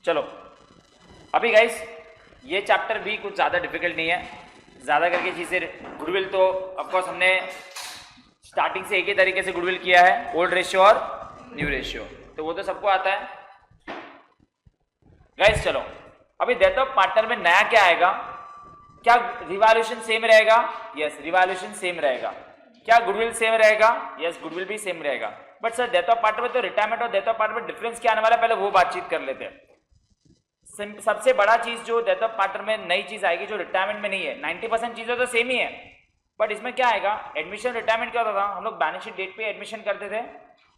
चलो अभी गाइस ये चैप्टर भी कुछ ज़्यादा डिफिकल्ट नहीं है, ज़्यादा करके चीज़ें गुडविल तो ऑफकोर्स हमने स्टार्टिंग से एक ही तरीके से गुडविल किया है, ओल्ड रेशियो और न्यू रेशियो, तो वो तो सबको आता है गाइस। चलो अभी डेथ ऑफ पार्टनर में नया क्या आएगा? क्या रिवॉल्यूशन सेम रहेगा? यस, रिवॉल्यूशन सेम रहेगा। क्या गुडविल सेम रहेगा? यस, गुडविल भी सेम रहेगा। But sir death of partner में तो रिटायरमेंट और डेथ ऑफ पार्टनर में डिफरेंस क्या आने वाला है, पहले वो बातचीत कर लेते हैं। सबसे बड़ा चीज जो डेथ ऑफ पार्टनर में नई चीज आएगी जो रिटायरमेंट में नहीं है, 90% चीजें तो सेम ही है, बट इसमें क्या आएगा? एडमिशन रिटायरमेंट क्या होता था, हम लोग बैलेंस शीट डेट पे एडमिशन करते थे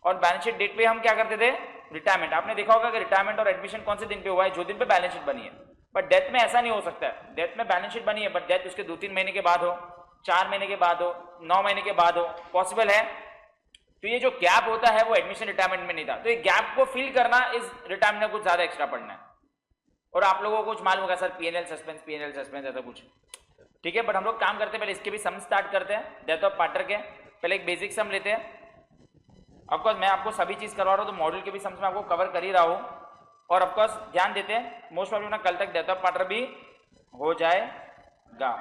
और बैलेंस शीट डेट पे हम क्या करते थे? रिटायरमेंट। आपने देखा होगा कि रिटायरमेंट और एडमिशन कौन से दिन पे हुआ है? जो दिन पे बैलेंस शीट बनी है। बट डेथ में ऐसा नहीं हो सकता है, डेथ में बैलेंस शीट बनी है बट डेथ उसके 2-3 महीने के बाद हो, 4 महीने के बाद हो, 9 महीने के बाद हो, पॉसिबल है। तो ये जो गैप होता है वो एडमिशन रिटायरमेंट में नहीं था, तो ये गैप को फिल करना इस रिटायरमेंट में कुछ ज्यादा एक्स्ट्रा पढ़ना है। और आप लोगों को कुछ मालूम होगा सर पीएनएल सस्पेंस ऐसा कुछ, ठीक है। बट हम लोग काम करते हैं, पहले इसके भी सम स्टार्ट करते हैं डेथ ऑफ पार्टनर के। पहले एक बेसिक सम लेते हैं। ऑफकोर्स मैं आपको सभी चीज करवा रहा हूँ तो मॉड्यूल के भी सम्स में आपको कवर कर ही रहा हूँ, और ऑफकोर्स ध्यान देते हैं मोस्ट प्रॉब्लम ना कल तक डेथ ऑफ पार्टनर भी हो जाएगा।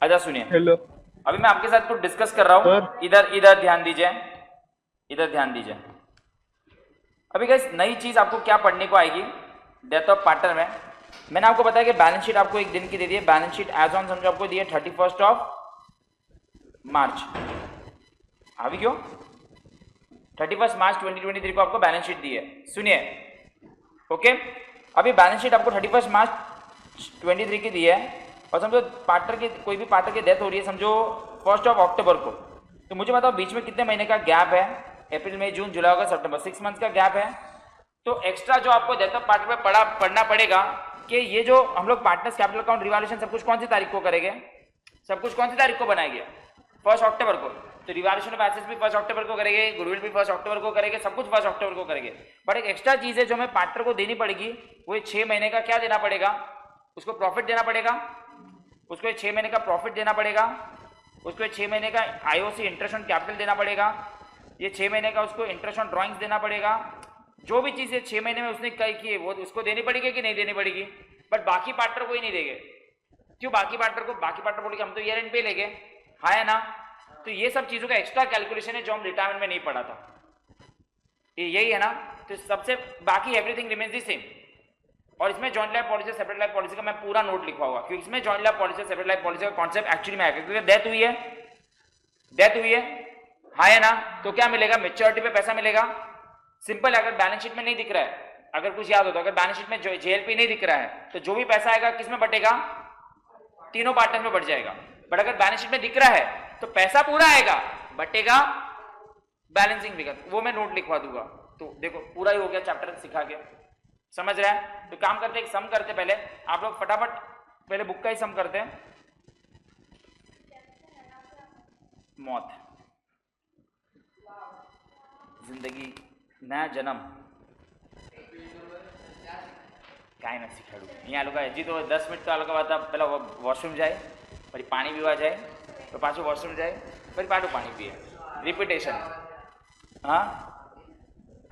अच्छा सुनिए, हेलो अभी मैं आपके साथ कुछ डिस्कस कर रहा हूँ, इधर ध्यान दीजिए, इधर ध्यान दीजिए। अभी गाइस नई चीज आपको क्या पढ़ने को आएगी डेथ ऑफ पार्टनर में? मैंने आपको बताया कि बैलेंस शीट आपको एक दिन की दे दी है, बैलेंस शीट एज ऑन समझो आपको दी है 31 मार्च। अभी क्यों 31 मार्च 2023 को आपको बैलेंस शीट दी है। सुनिए ओके, अभी बैलेंस शीट आपको 31 मार्च 23 की दी है और समझो पार्टनर की कोई भी पार्टनर की डेथ हो रही है समझो 1 अक्टूबर को, तो मुझे बताओ बीच में कितने महीने का गैप है? अप्रैल मई जून जुलाई अगस्त सितंबर, 6 मंथ का गैप है। तो एक्स्ट्रा जो आपको डेथ ऑफ पार्टनर में पढ़ना पड़ेगा कि ये जो हम लोग पार्टनर्स कैपिटल अकाउंट रिवॉल्यूशन सब कुछ कौन सी तारीख को करेंगे? सब कुछ कौन सी तारीख को बनाएंगे? 1 अक्टूबर को। तो रिवॉल्यूशन ऑफ एसेट्स भी 1 अक्टूबर को करेंगे, गुडविल भी 1 अक्टूबर को करेंगे, सब कुछ 1 अक्टूबर को करेंगे। बट एक एक्स्ट्रा चीज है जो हमें पार्टनर को देनी पड़ेगी, वो 6 महीने का क्या देना पड़ेगा? उसको प्रॉफिट देना पड़ेगा, उसको 6 महीने का प्रॉफिट देना पड़ेगा, उसको 6 महीने का आईओसी इंटरेस्ट ऑन कैपिटल देना पड़ेगा, ये 6 महीने का उसको इंटरेस्ट ऑन ड्रॉइंग्स देना पड़ेगा। जो भी चीजें 6 महीने में उसने कही की वो उसको देनी पड़ेगी कि नहीं देनी पड़ेगी? बट बाकी पार्टनर को ही नहीं देंगे। क्यों बाकी पार्टनर को? बाकी पार्टनर बोलेंगे हम तो ईयर एंड पे लेंगे, हाँ है ना? तो ये सब चीजों का एक्स्ट्रा कैलकुलेशन है जो हम रिटायरमेंट में नहीं पढ़ा था, यही है ना? तो सबसे बाकी एवरीथिंग रिमेन्स द सेम। और इसमें joint life policy separate life policy का मैं पूरा नोट लिखा होगा, क्योंकि इसमें joint life policy separate life policy का कॉन्सेप्ट एक्चुअली में आएगा, क्योंकि डेथ हुई है, हाँ है ना? तो क्या मिलेगा? मेच्योरिटी पे पैसा मिलेगा। सिंपल है, अगर बैलेंस शीट में नहीं दिख रहा है, अगर कुछ याद हो तो, अगर बैलेंस शीट में जेएलपी नहीं दिख रहा है तो जो भी पैसा आएगा किस में बटेगा? तीनों पार्टनर में बढ़ जाएगा। बट अगर बैलेंस शीट में दिख रहा है तो पैसा पूरा आएगा, बटेगा बैलेंसिंग फिगर, वो मैं नोट लिखवा दूंगा। तो देखो पूरा ही हो गया चैप्टर सिखा के, समझ रहे हैं? तो काम करते एक सम करते, पहले आप लोग फटाफट पहले बुक का ही सम करते हैं। मौत, जिंदगी, नया जन्म, काय ना શીખવાડું અહીંયા લોકો હજી તો 10 મિનિટ તો આ લોકો પહેલાં વોશરૂમ જાય, પછી પાણી પીવા જાય, તો પાછું વોશરૂમ જાય, પછી પાછું પાણી પીએ, રિપીટેશન। હા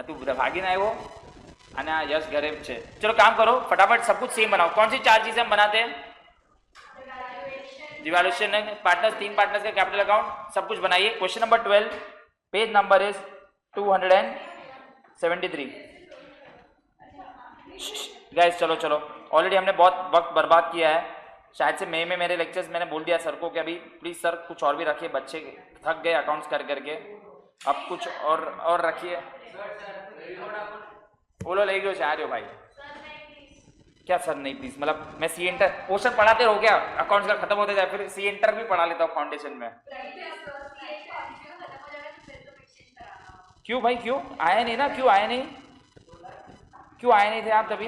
તું ભાગીને આવ્યો અને આ યશ ઘરે છે। ચલો काम करो फटाफट, सब कुछ सेम बनाओ। कौन सी 4 चीज़ें हम बनाते हैं? रिवॉल्यूशन, पार्टनर्स, 3 पार्टनर्स का कैपिटल अकाउंट, सब कुछ बनाइए। Question number 12, page number is 273। Guys चलो ऑलरेडी हमने बहुत वक्त बर्बाद किया है। शायद से मई में मेरे लेक्चर्स मैंने बोल दिया सर को कि अभी प्लीज सर कुछ और भी रखिए, बच्चे थक गए अकाउंट्स कर करके, अब कुछ और रखिए। बोलो ले गए आ रहे हो भाई? क्या सर नहीं प्लीज, मतलब मैं सी इंटर पोर्शन पढ़ाते रहो क्या? अकाउंट्स का खत्म होते जाए, फिर सी इंटर भी पढ़ा लेता हूँ फाउंडेशन में। क्यों भाई, क्यों आए नहीं ना? क्यों आए नहीं थे आप तभी?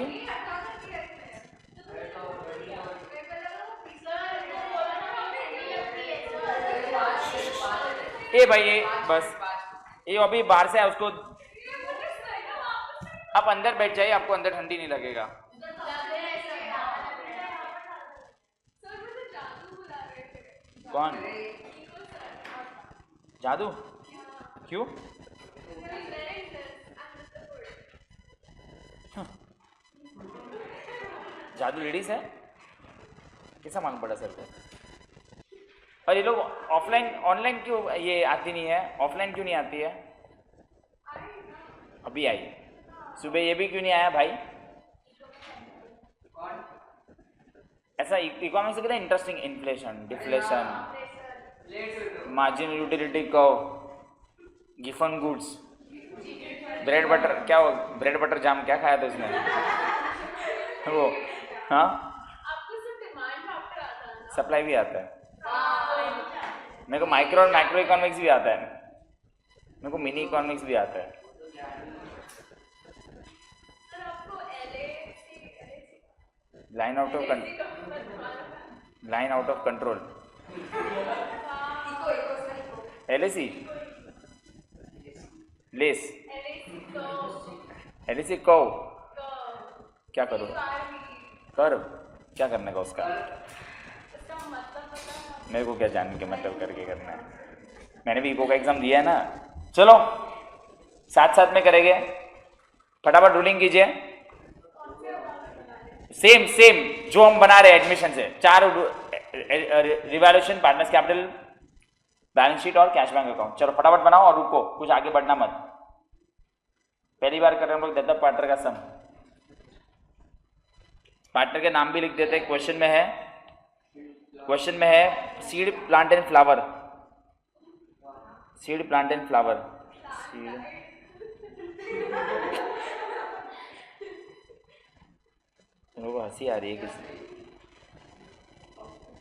ए भाई ये बस, ये अभी बाहर से है, उसको आप अंदर बैठ जाइए, आपको अंदर ठंडी नहीं लगेगा। कौन जादू? क्यों? जादू लेडीज है, कैसा मालूम पड़ा सर को? और ये लोग ऑफलाइन ऑनलाइन क्यों ये आती नहीं है, ऑफलाइन क्यों नहीं आती है? अभी आई सुबह, ये भी क्यों नहीं आया भाई? ऐसा इकोनॉमिक्स से कितना interesting, inflation, deflation, marginal utility curve, Giffen goods, bread butter, क्या हो ब्रेड बटर जाम क्या खाया था उसने? वो हाँ, सप्लाई भी आता है मेरे को, माइक्रो और मैक्रो इकोनॉमिक्स भी आता है मेरे को, मिनी इकोनॉमिक्स भी आता है। Line out of control, LAC less, LAC कव, क्या करो कर्व, क्या करने का उसका? मेरे को क्या जानने के मतलब करके करना है, मैंने भी इको का एग्जाम दिया है ना। चलो साथ साथ में करेंगे, फटाफट रूलिंग कीजिए। सेम जो हम बना रहे हैं एडमिशन से, 4 revaluation, partners capital, balance sheet और कैश बैंक अकाउंट। चलो फटाफट बनाओ और रुको, कुछ आगे बढ़ना मत, पहली बार कर रहे हैं हम लोग। दत्ता पार्टनर का सम, पार्टनर के नाम भी लिख देते हैं। क्वेश्चन में है seed plant and flower, seed plant and flower, तुम लोगों को हंसी आ रही है किसी?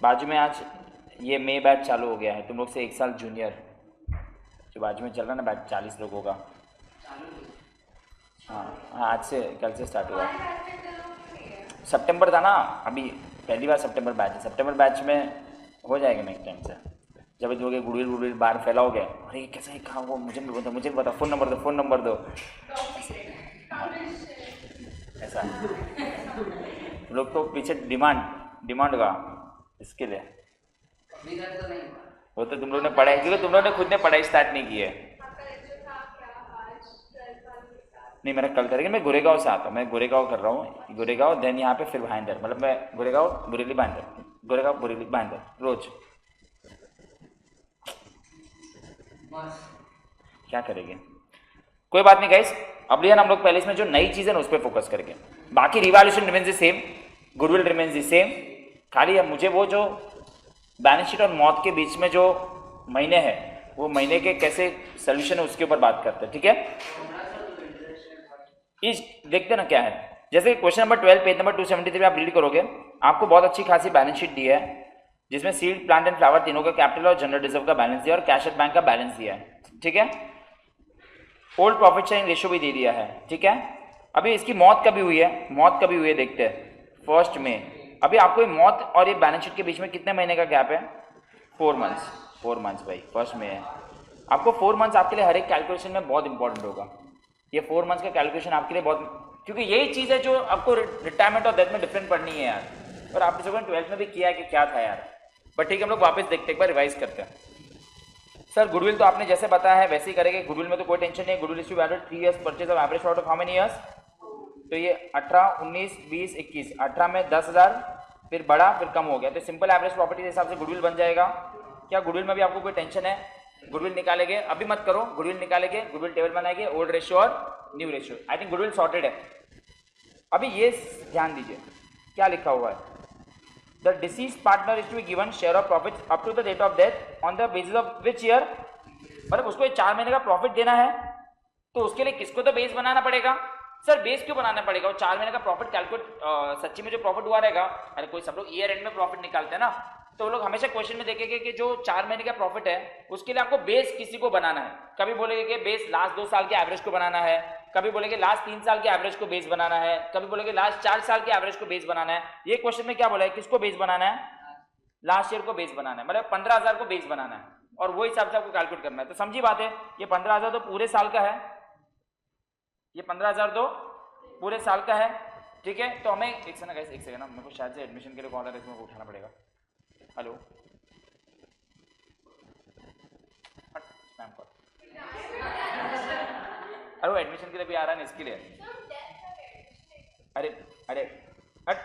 बाजू में आज ये मे बैच चालू हो गया है, तुम लोग से 1 साल जूनियर, जो बाजू में चल रहा है ना बैच, 40 लोगों का। हाँ आज से, कल से स्टार्ट हुआ। सितंबर था ना, अभी पहली बार सितंबर बैच है। सितंबर बैच में हो जाएगा नेक्स्ट टाइम से, जब जो गुड़विल बाहर फैलाओगे, अरे कैसा है, कहाँ वो, मुझे भी बता, फ़ोन नंबर दो ऐसा लोग तो पीछे डिमांड का इसके लिए। वो तो तुम लोग ने पढ़ाई, क्योंकि तुम लोग ने खुद ने पढ़ाई स्टार्ट नहीं की है। नहीं मेरा कल करेंगे, मैं गोरेगांव से आता हूँ, मैं गोरेगांव कर रहा हूँ, गोरेगांव देन यहाँ पे फिर भाईंदर, मतलब मैं गोरेगांव बुरेली भाईंदर, गोरेगांव बुरेली भाईंदर रोज। क्या करेंगे, कोई बात नहीं गाइस। अब लिया हम लोग पहले इसमें जो नई चीज़ है ना उस पर फोकस करके, बाकी revaluation remains the same, goodwill remains the same, खाली अब मुझे वो जो बैलेंस शीट और मौत के बीच में जो महीने हैं, वो महीने के कैसे सोल्यूशन है उसके ऊपर बात करते हैं, ठीक है? इस देखते ना क्या है, जैसे क्वेश्चन नंबर 12 पेज नंबर 273 आप रीड करोगे, आपको बहुत अच्छी खासी बैलेंस शीट दी है, जिसमें सीड प्लांट एंड फ्लावर तीनों का कैपिटल और जनरल रिजर्व का बैलेंस दिया और कैश एट बैंक का बैलेंस दिया है, ठीक है? ओल्ड प्रॉफिट शेयरिंग रेशियो भी दे दिया है, ठीक है? अभी इसकी मौत कभी हुई है, देखते हैं 1 मई। अभी आपको ये मौत और ये बैलेंस शीट के बीच में कितने महीने का गैप है? 4 मंथ्स भाई, 1 मई है। आपको 4 मंथ्स आपके लिए हर एक कैलकुलेशन में बहुत इंपॉर्टेंट होगा। ये 4 मंथ्स का कैलकुलेशन आपके लिए बहुत, क्योंकि यही चीज़ है जो आपको रिटायरमेंट और डेथ में डिफरेंट पढ़नी है यार, और आपने 12th में भी किया है कि क्या था यार, बट ठीक है हम लोग वापस देखते हैं, एक बार रिवाइज करते हैं। सर गुडविल तो आपने जैसे बताया है वैसे ही करेंगे, गुडविल में तो कोई टेंशन नहीं है। Goodwill is to value 3 years purchase of average profit of how many years? तो ये 18, 19, 20, 21, 18 में 10,000, फिर बढ़ा फिर कम हो गया, तो सिंपल एवरेज प्रॉपर्टी के हिसाब से गुडविल बन जाएगा। क्या गुडविल में भी आपको कोई टेंशन है? गुडविल निकालेंगे, अभी मत करो, गुडविल निकालेंगे, गुडविल टेबल बनाएंगे, ओल्ड रेशियो और new ratio. I think goodwill sorted है। अभी ये ध्यान दीजिए क्या लिखा हुआ है, the deceased partner is to be given share of profit up to the date of death on the basis of which year, मतलब उसको 4 महीने का प्रॉफिट देना है, तो उसके लिए किसको तो बेस बनाना पड़ेगा। सर बेस क्यों बनाना पड़ेगा? वो 4 महीने का प्रॉफिट कैलकुलेट, सच्ची में जो प्रॉफिट हुआ रहेगा, अरे कोई सब लोग ईयर एंड में प्रॉफिट निकालते हैं ना, तो वो लोग हमेशा क्वेश्चन में देखेंगे कि जो 4 महीने का प्रॉफिट है उसके लिए आपको बेस किसी को बनाना है। कभी बोलेंगे कि बेस लास्ट 2 साल के एवरेज को बनाना है, कभी बोलेंगे लास्ट 3 साल के एवरेज को बेस बनाना है, कभी बोलेंगे लास्ट 4 साल के एवरेज को बेस बनाना है। ये क्वेश्चन में क्या बोला है, किसको बेस बनाना है? लास्ट ईयर को बेस बनाना है, मतलब 15,000 को बेस बनाना है, और वो हिसाब से आपको कैलकुलेट करना है। तो समझी बात है, ये 15,000 तो पूरे साल का है, ये 15,000 तो पूरे साल का है, ठीक है? तो हमें एक सेकंड ना, मेरे को शायद से एडमिशन के लिए कॉल आ रहा है, इसमें उठाना पड़ेगा। हेलो, स्पैम कॉल, अरे वो एडमिशन के लिए भी आ रहा है ना, इसके लिए। अरे अरे हट।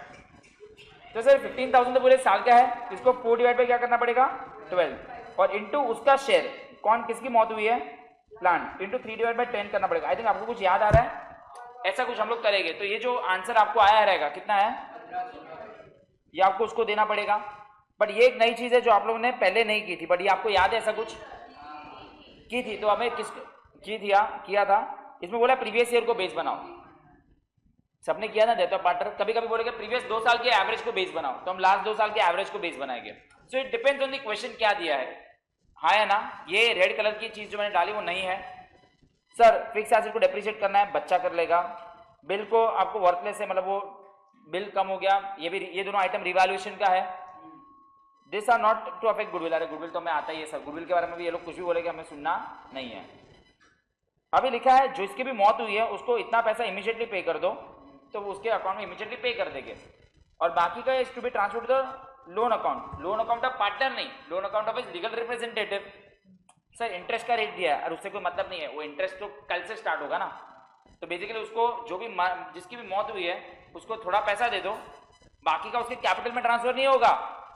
तो सर 15,000 तो पूरे साल का है, इसको 4 डिवाइड बाई क्या करना पड़ेगा 12 और इनटू उसका शेयर, कौन किसकी मौत हुई है प्लांट, इनटू 3 डिवाइड बाई 10 करना पड़ेगा। आई थिंक आपको कुछ याद आ रहा है, ऐसा कुछ हम लोग करेंगे। तो ये जो आंसर आपको आया रहेगा कितना है, ये आपको उसको देना पड़ेगा। बट ये एक नई चीज है जो आप लोगों ने पहले नहीं की थी, बट ये आपको याद है ऐसा कुछ की थी, तो हमें किस किया था, इसमें बोला प्रीवियस ईयर को बेस बनाओ, सबने किया ना डेट ऑफ पार्टनर। कभी कभी बोलेंगे प्रीवियस 2 साल के एवरेज को बेस बनाओ, तो हम लास्ट 2 साल के एवरेज को बेस बनाएंगे। So it depends on the question क्या दिया है। हाँ है ना, ये रेड कलर की चीज जो मैंने डाली वो नहीं है। सर फिक्स एसेट को डेप्रिशिएट करना है, बच्चा कर लेगा। बिल को आपको वर्थलेस है, मतलब वो बिल कम हो गया, ये भी, ये दोनों आइटम रिवैल्यूएशन का है। This are not to affect goodwill. अरे गुडविल तो हमें आता ही है सर, गुडविल के बारे में भी ये लोग कुछ भी बोलेंगे हमें सुनना नहीं है। अभी लिखा है जो इसकी भी मौत हुई है उसको इतना पैसा इमीडिएटली पे कर दो, तो उसके अकाउंट में इमीडिएटली पे कर देंगे, और बाकी का is to be transfer to the loan account. Loan account of partner नहीं, loan account of legal representative. Sir interest का रेट दिया है और उससे कोई मतलब नहीं है, वो इंटरेस्ट तो कल से स्टार्ट होगा ना। तो बेसिकली उसको जो भी जिसकी भी मौत हुई है उसको थोड़ा पैसा दे दो, बाकी का उसके कैपिटल में ट्रांसफर नहीं होगा,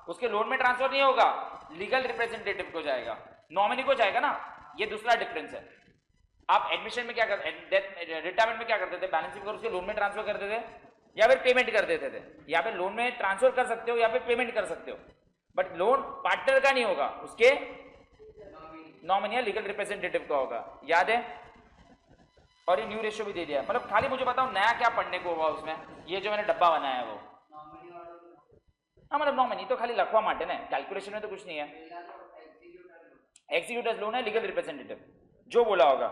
उसके लोन में ट्रांसफर नहीं होगा, लीगल रिप्रेजेंटेटिव को जाएगा, नॉमिनी को जाएगा ना। ये दूसरा डिफरेंस है। आप एडमिशन में क्या करते, रिटायरमेंट में क्या करते थे, बैलेंस शीट कर उसके लोन में ट्रांसफर करते थे या फिर पेमेंट कर देते थे। या फिर लोन में ट्रांसफर कर सकते हो या फिर पेमेंट कर सकते हो, बट लोन पार्टनर का नहीं होगा, उसके नॉमिनी या लीगल रिप्रेजेंटेटिव का होगा। याद है? और ये न्यू रेशियो भी दे दिया। मतलब खाली मुझे बताओ नया क्या पढ़ने को होगा उसमें, ये जो मैंने डब्बा बनाया है वो। हाँ मतलब नॉमिनी तो खाली लखवा माटे ना, कैलकुलेशन में तो कुछ नहीं है। एग्जीक्यूटर्स लोन है, लीगल रिप्रेजेंटेटिव जो बोला होगा।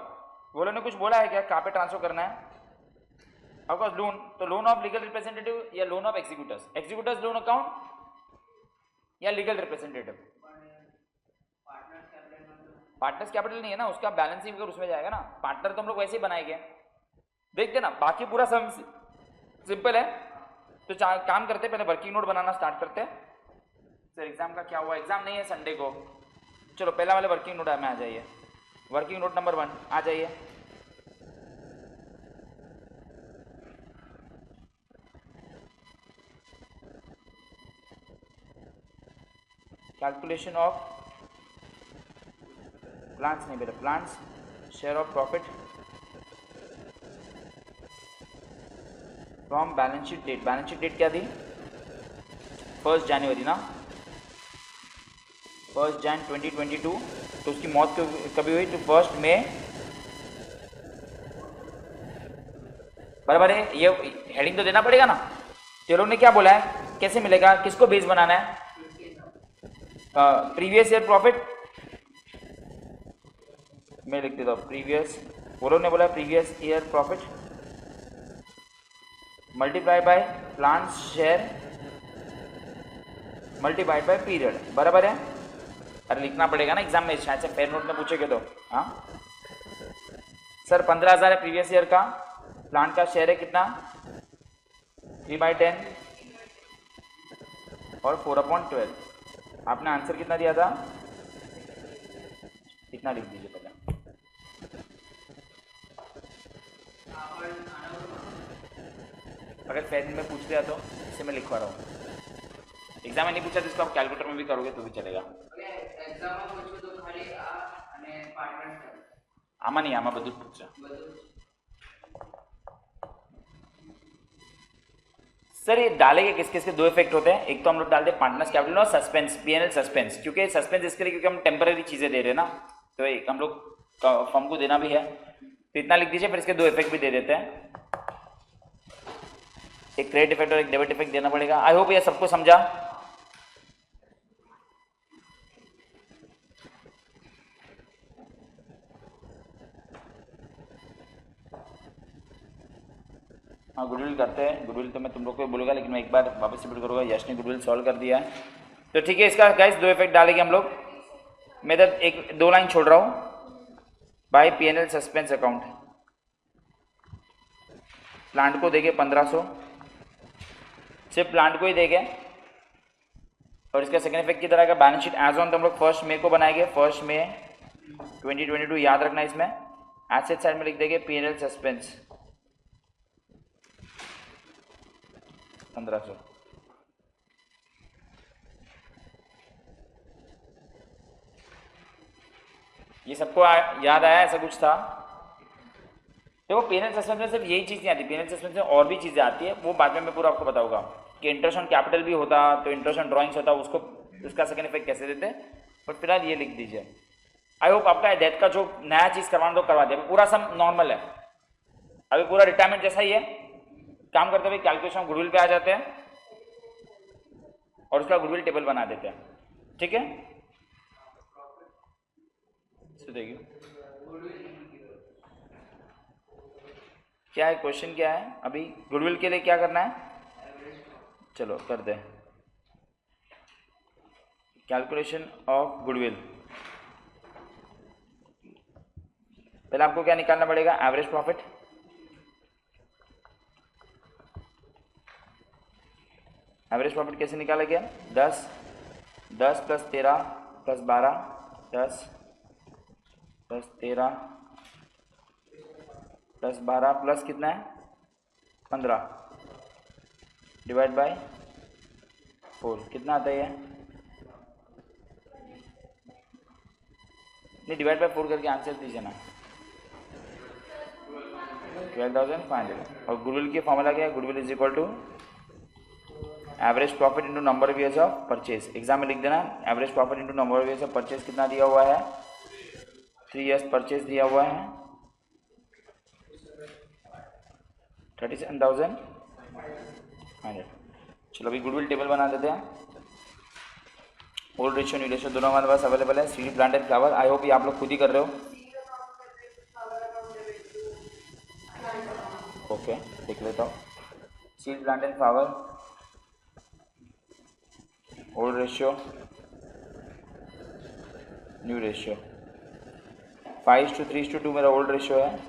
वो लोगों ने कुछ बोला है क्या, कहाँ पे ट्रांसफर करना है? ऑफकोर्स लोन, तो लोन ऑफ लीगल रिप्रेजेंटेटिव या loan of executors, executors loan account या लीगल रिप्रेजेंटेटिव। पार्टनर्स कैपिटल नहीं है ना, उसका बैलेंसिंग फिगर उसमें जाएगा ना। पार्टनर तो हम लोग वैसे ही बनाएंगे, देखते ना, बाकी पूरा सब सिंपल है। तो काम करते पहले वर्किंग नोट बनाना स्टार्ट करते हैं। सर एग्जाम का क्या हुआ? एग्जाम नहीं है संडे को। चलो पहला वाले वर्किंग नोट में आ जाइए, वर्किंग नोट नंबर 1 आ जाइए। कैलकुलेशन ऑफ प्लांट्स नहीं बेटा, plants share of profit from balance sheet date. Balance sheet date क्या थी? 1 जनवरी ना, 1 जन 2022। तो उसकी मौत कभी हुई? तो 1 मई। बराबर है, ये हेडिंग तो देना पड़ेगा ना। ये लोग ने क्या बोला है, कैसे मिलेगा, किसको बेस बनाना है? प्रीवियस ईयर प्रॉफिट मैं लिख देता हूँ, प्रीवियस, वो लोग ने बोला previous year profit multiply by plant share multiplied by period. बराबर है? अरे लिखना पड़ेगा ना एग्जाम में, शायद से फेयर नोट में पूछेगे तो। हाँ सर 15,000 है प्रीवियस ईयर का, प्लांट का शेयर है कितना 3/10 और 4/12। आपने आंसर कितना दिया था? कितना लिख दीजिए पहले। अगर फेयर में पूछ लिया तो इससे मैं लिखवा रहा हूँ, एग्जाम में नहीं पूछा तो इसको आप कैलकुलेटर में भी करोगे तो भी चलेगा। आमा नहीं, आमा बदू पूछा। सर ये डालेंगे किस किस के 2 इफेक्ट होते हैं। एक तो हम लोग डालते हैं पार्टनर्स कैपिटल और सस्पेंस, पीएनएल सस्पेंस, क्योंकि सस्पेंस इसके लिए क्योंकि हम टेम्पररी चीजें दे रहे हैं ना, तो एक हम लोग फर्म को देना भी है, तो इतना लिख दीजिए। फिर इसके 2 इफेक्ट भी दे देते हैं, एक क्रेडिट इफेक्ट और एक डेबिट इफेक्ट देना पड़ेगा। आई होप ये सबको समझा। हाँ गुडविल करते हैं, गुडविल तो मैं तुम लोग को बोलूँगा, लेकिन मैं एक बार वापस रिपीट करूँगा। यश ने गुडविल सॉल्व कर दिया है, तो ठीक है। इसका गाइस 2 इफेक्ट डालेंगे हम लोग। मैं इधर 1-2 लाइन छोड़ रहा हूँ। By PNL suspense account, plant को देंगे 1500, सिर्फ प्लांट को ही देंगे। और इसका सेकंड इफेक्ट किधर आएगा? बैलेंस शीट एज ऑन, तो हम लोग 1 मई को बनाएंगे, 1 मई 2022 याद रखना। इसमें एसेट साइड में लिख देंगे पीएनएल सस्पेंस। 1500। ये सबको याद आया? ऐसा कुछ था? देखो पेरेंट्स असेसमेंट में सिर्फ यही चीज़ नहीं आती, पेरेंट्स असेसमेंट में और भी चीज़ें आती है, वो बाद में मैं पूरा आपको बताऊंगा कि इंटरेस्ट ऑन कैपिटल भी होता तो इंटरेस्ट ऑन ड्राइंग्स होता, उसको उसका सेकंड इफेक्ट कैसे देते, बट फिलहाल ये लिख दीजिए। आई होप आपका डेथ का जो नया चीज़ करवाना तो करवा दिया, पूरा सब नॉर्मल है, अभी पूरा रिटायरमेंट जैसा ही है। काम करते हुए कैलकुलेशन गुडविल पे आ जाते हैं और उसका गुडविल टेबल बना देते हैं, ठीक है? देखिए क्या है क्वेश्चन, क्या है अभी गुडविल के लिए क्या करना है? चलो कर दे कैलकुलेशन ऑफ गुडविल। पहले आपको क्या निकालना पड़ेगा? Average profit. एवरेज प्रॉफिट कैसे निकाला गया? 10 plus 13 plus 12, 10 plus 13 plus 12 plus कितना है? 15 डिवाइड बाय 4, कितना आता है ये? नहीं, डिवाइड बाय 4 करके आंसर दीजिए ना। 12,500। और गुडविल की फॉर्मूला क्या है? Goodwill is equal to average profit into number of years of purchase. Exam में लिख देना average profit into number of years of purchase कितना दिया हुआ है? 3 ईयर्स परचेज दिया हुआ है, 37,500। चलो अभी गुडविल टेबल बना देते हैं। ओल्ड रेशियो न्यू रेशियो दोनों हमारे पास अवेलेबल है। CD plant and flower, I hope ये आप लोग खुद ही कर रहे हो। ओके देख लेता हूँ। Seed plant and flower, old ratio new ratio, 5:3:2 मेरा ओल्ड रेशियो है।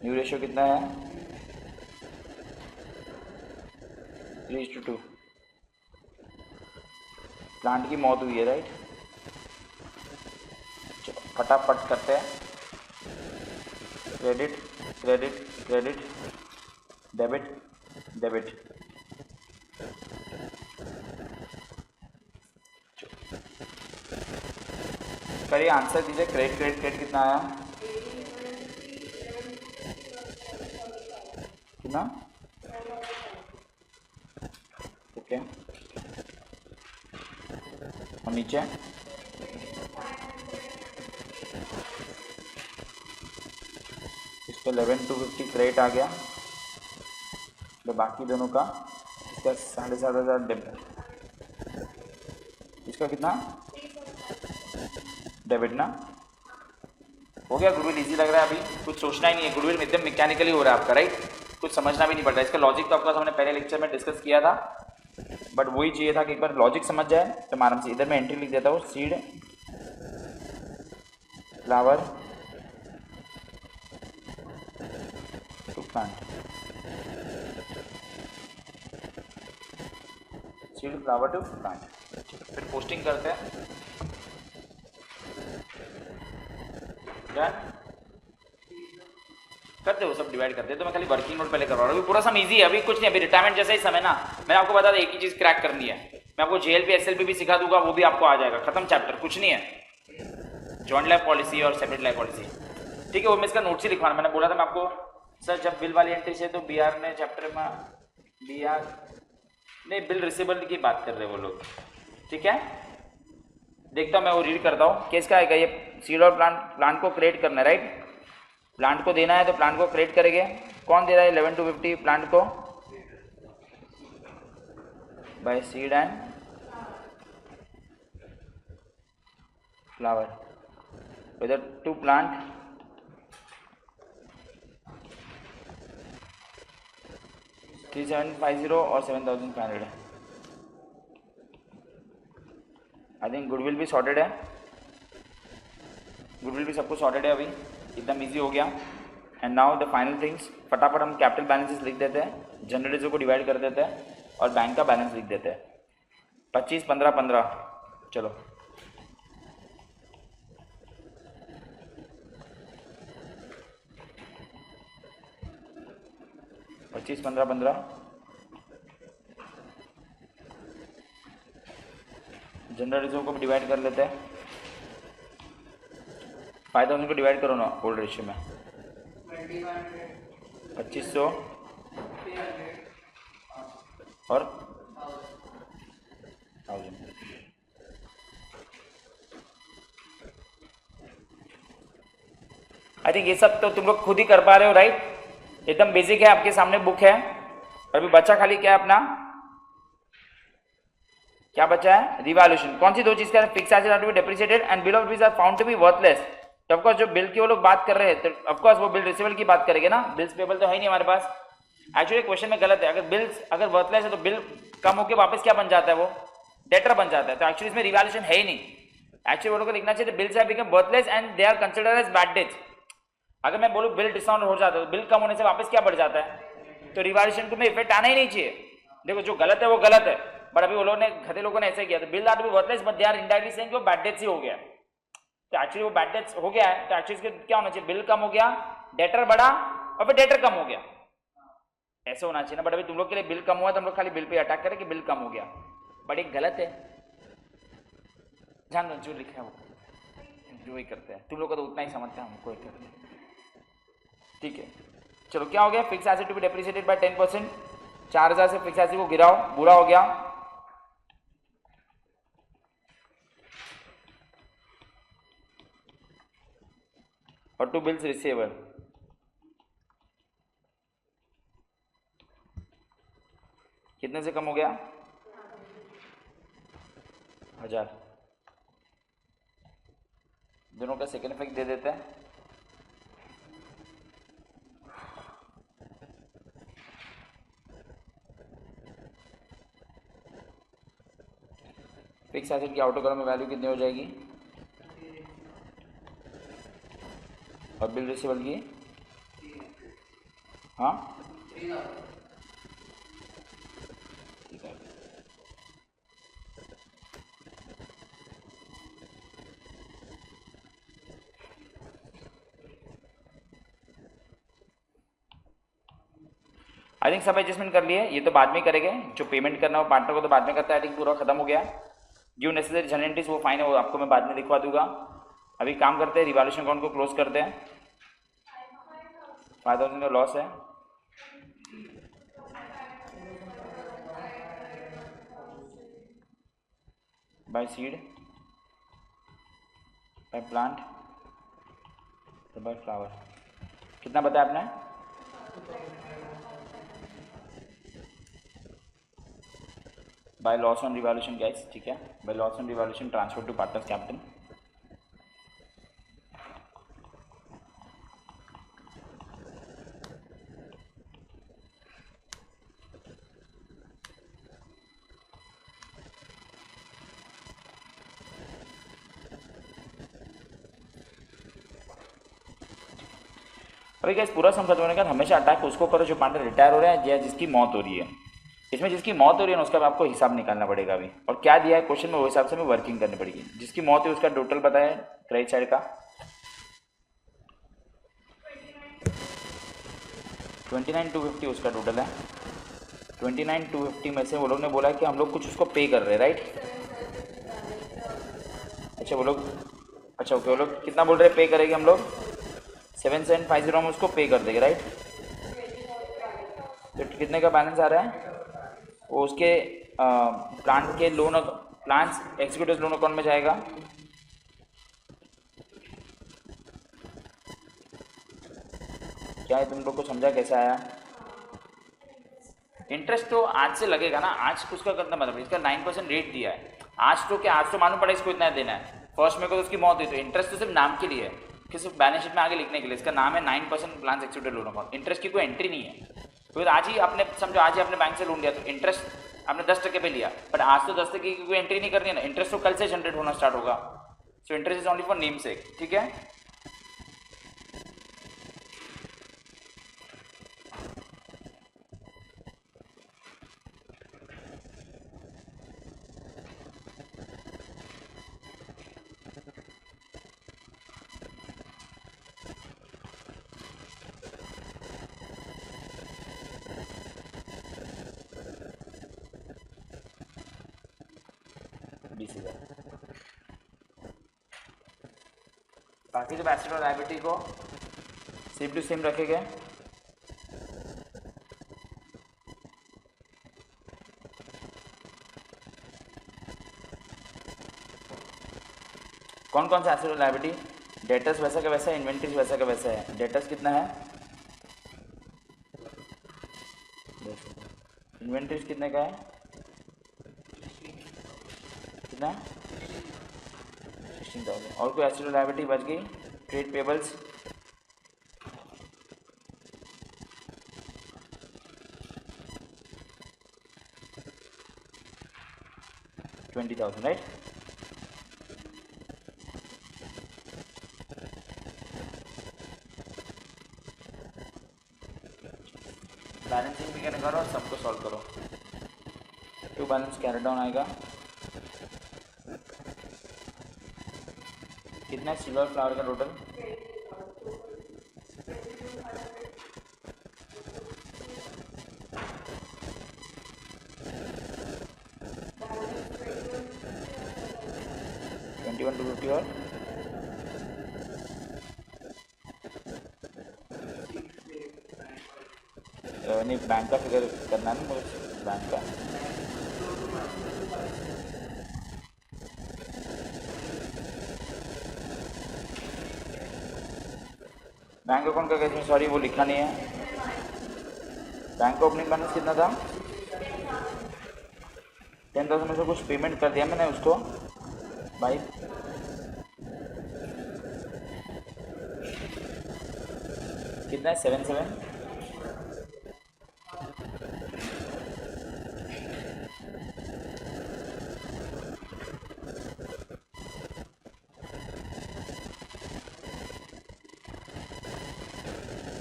न्यू रेशियो कितना है? 3:2। प्लांट की मौत हुई है, राइट? चलो फटाफट करते हैं। Credit credit credit, debit debit. करिए आंसर दीजिए। क्रेडिट क्रेडिट क्रेडिट कितना आया? कितना? ओके और नीचे इस पर 11,250 क्रेडिट आ गया, तो बाकी दोनों का इसका 7,500 डेबिट, इसका कितना? डेबिट ना। हो गया। गुडविल इजी लग रहा है, अभी कुछ सोचना ही नहीं है, गुडविल एकदम मैकेनिकली हो रहा है आपका, राइट? कुछ समझना भी नहीं पड़ रहा है। इसका लॉजिक तो आपका हमने पहले लेक्चर में डिस्कस किया था, बट वही चाहिए था कि एक बार लॉजिक समझ जाए। तो मैं आराम से इधर मैं एंट्री लिख देता हूँ, seed flower to plant, seed flower to plant. फिर पोस्टिंग करते हैं। करते हो सब डिवाइड करते हैं, तो मैं खाली वर्किंग नोट पहले करवा रहा हूँ। अभी पूरा सब इजी है, अभी कुछ नहीं, अभी रिटायरमेंट जैसा ही समय ना। मैंने आपको बता था एक ही चीज क्रैक करनी है, मैं आपको जेएलपी एसएलपी भी सिखा दूंगा, वो भी आपको आ जाएगा। खत्म चैप्टर, कुछ नहीं है। जॉइंट लाइफ पॉलिसी और सेपरेट लाइफ पॉलिसी, ठीक है? वो मैं इसका नोट्स ही लिखवाना। मैंने बोला था मैं आपको सर जब बिल वाली एंट्री से, तो बीआर ने चैप्टर में बीआर नहीं, बिल रिसीवेबल की बात कर रहे हैं वो लोग, ठीक है? देखता हूँ मैं वो रीड करता हूँ। केस का आएगा ये, सीड और प्लांट को क्रिएट करना है, राइट? प्लांट को देना है तो प्लांट को क्रिएट करेंगे। कौन दे रहा है 11,250 प्लांट को? By seed and flower, whether to plant $3,750 और 7,500। आई थिंक गुडविल भी सॉर्टेड है, गुडविल भी सबको सॉर्टेड है, अभी एकदम इजी हो गया। And now the final things, फटाफट हम कैपिटल बैलेंसेस लिख देते हैं, जनरल रिजर्व को डिवाइड कर देते हैं और बैंक का बैलेंस लिख देते हैं। 25, 15, 15। चलो 25, 25, 15, 15 जनरल रिजर्व को भी डिवाइड कर लेते हैं। 5000 को डिवाइड करो ना ओल्ड रेशियो में। 2500 और 1000। आई थिंक ये सब तो तुम लोग खुद ही कर पा रहे हो, राइट? एकदम बेसिक है, आपके सामने बुक है। और अभी बचा खाली क्या है अपना, क्या बचा है? रिवैल्यूएशन। कौन सी दो चीज का? Fix asset are to be depreciated and bill of rupees are found to be worthless. तो ऑफ कोर्स जो बिल की वो लोग बात कर रहे हैं, तो ऑफ कोर्स वो बिल रिसीवेबल की बात करेंगे ना, बिल्स पेबल तो है ही नहीं हमारे पास। एक्चुअली क्वेश्चन में गलत है, अगर बिल्स अगर वर्थलेस है तो बिल कम होकर वापस क्या बन जाता है? वो डेटर बन जाता है। तो एक्चुअली इसमें रिवैल्यूएशन है ही नहीं। एक्चुअली वो लोग को लिखना चाहिए bills have become worthless and they are considered as bad debts. अगर मैं बोलूं बिल डिस्काउंट हो जाता है तो बिल कम होने से वापस क्या बढ़ जाता है? तो रिवैल्यूएशन को में इफेक्ट आना ही नहीं चाहिए। देखो जो गलत है वो गलत है, बट अभी वो लोगों ने गधे लोगों ने ऐसे किया, तो bill are to be worthless but they are indirectly saying कि वो बैड डेट्स ही हो गया। तो एक्चुअली वो बैड डेट्स हो गया है, तो एक्चुअली क्या होना चाहिए? बिल कम हो गया, डेटर बढ़ा और फिर डेटर कम हो गया, ऐसे होना चाहिए ना। बट अभी तुम लोग के लिए बिल कम हुआ तो हम लोग खाली बिल पे अटैक करें कि बिल कम हो गया, बट एक गलत है। जान जो लिखा है वो जो ही करते हैं, तुम लोग को तो उतना ही समझते हैं, हमको ही करते हैं। ठीक है, चलो क्या हो गया? Fix asset to be depreciated by 10%। 4000 से फिक्स एसेट को गिराओ, बुरा हो गया। और टू बिल्स रिसीवेबल, कितने से कम हो गया? 1000। दोनों का सेकेंड इफेक्ट दे देते हैं। फिक्स एसेट की आउटर कॉलम में वैल्यू कितनी हो जाएगी? और बिल रिसीवेबल की? हाँ ठीक है। आई थिंक सब एडजस्टमेंट कर लिए, ये तो बाद में करेंगे। जो पेमेंट करना हो पार्टनर को तो बाद में करता है। आई थिंक पूरा खत्म हो गया। गिव नेसेसरी जनरल एंट्रीज, वो फाइन है, वो आपको मैं बाद में दिखवा दूंगा। अभी काम करते हैं, रिवैल्यूएशन अकाउंट को क्लोज करते हैं। 5000 का लॉस है। By seed, by plant, by flower. कितना बताया आपने? By loss on revaluation guys, ठीक है। By loss on revaluation transfer to partners capital. अभी गाइस पूरा समझ होने का हमेशा अटैक उसको करो जो पार्टनर रिटायर हो रहा है या जिसकी मौत हो रही है। इसमें जिसकी मौत हो रही है ना उसका आपको हिसाब निकालना पड़ेगा अभी, और क्या दिया है क्वेश्चन में वो हिसाब से हमें वर्किंग करनी पड़ेगी। जिसकी मौत है उसका टोटल बताया क्रेडिट साइड का 29,250 उसका टोटल है। 29,250 में से वो लोग ने बोला कि हम लोग कुछ उसको पे कर रहे हैं, राइट? अच्छा वो लोग, अच्छा ओके, वो लोग कितना बोल रहे हैं पे करेंगे? हम लोग 7750 हम उसको पे कर देंगे, राइट? तो कितने का बैलेंस आ रहा है? वो उसके प्लांट के loan, plants executive loan account में जाएगा। क्या है तुम लोग को समझा कैसे आया? इंटरेस्ट तो आज से लगेगा ना, आज उसका करना मतलब इसका 9% रेट दिया है। आज तो क्या, आज तो मालूम पड़ा इसको इतना देना है। फर्स्ट में को तो उसकी मौत हुई, तो इंटरेस्ट तो सिर्फ नाम के लिए है कि सिर्फ बैलेंस शीट में आगे लिखने के लिए। इसका नाम है 9% plan executive loan account. Interest की कोई एंट्री नहीं है। तो आज ही आपने समझो, आज ही आपने बैंक से लोन लिया तो इंटरेस्ट आपने 10% पे लिया, बट आज तो 10% की कोई एंट्री नहीं करनी है ना। इंटरेस्ट तो कल से जनरेट होना स्टार्ट होगा। So interest is only for name सेक, ठीक है। 20,000। बाकी जब एसेट और लायबिलिटी को सेम टू सेम रखेंगे, कौन कौन सा एसेट और लायबिलिटी, डेटर्स वैसा का वैसा है, इन्वेंट्रीज वैसा का वैसा है। डेटर्स कितना है, इन्वेंट्रीज कितने का है, कितना 16,000। और कोई एसेट और लायबिलिटी बच गई, ट्रेड पेबल्स, $20,000 राइट। बैलेंसिंग भी करने करो और सबको सॉल्व करो। टू बैलेंस कैरी डाउन आएगा, कितना है सिल्वर फ्लावर का टोटल, $21,250 और नहीं बैंक का फिगर करना है ना मुझे, बैंक का बैंक अकाउंट का कैसे, सॉरी वो लिखा नहीं है। बैंक का ओपनिंग बैलेंस कितना था, 10,000 में से कुछ पेमेंट कर दिया मैंने उसको भाई, कितना है 77,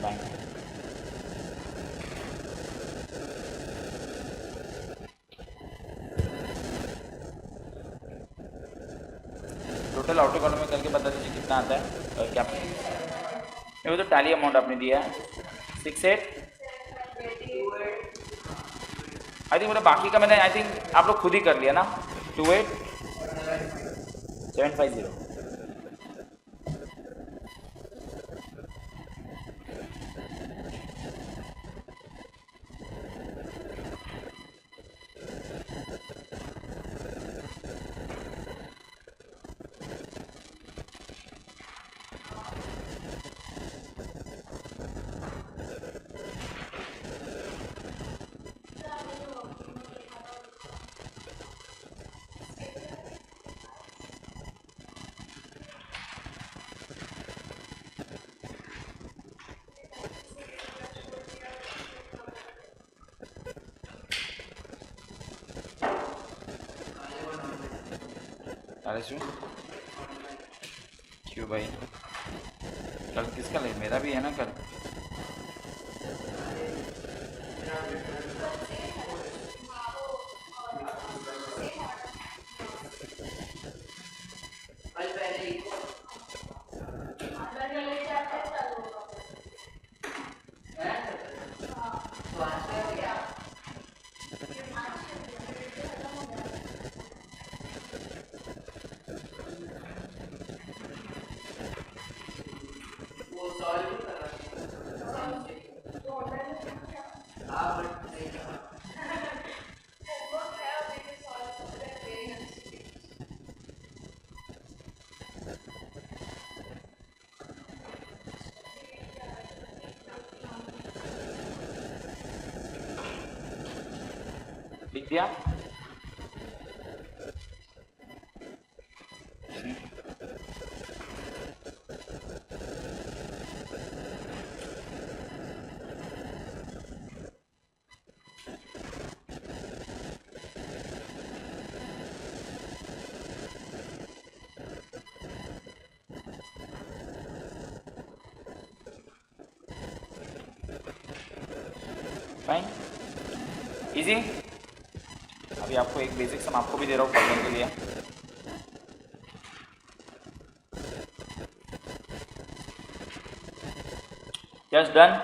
बैंक टोटल आउट अकाउंट में करके बता दीजिए कितना आता है और क्या। वो तो टैली अमाउंट आपने दिया है 68, आई थिंक मतलब बाकी का मैंने आई थिंक आप लोग खुद ही कर लिया ना, 28,750। क्यों भाई, कल किसका ले, मेरा भी है ना कल। लिख दिया, फाइन इजी। अभी आपको एक बेसिक सम आपको भी दे रहा हूँ पढ़ने के लिए, जस्ट डन।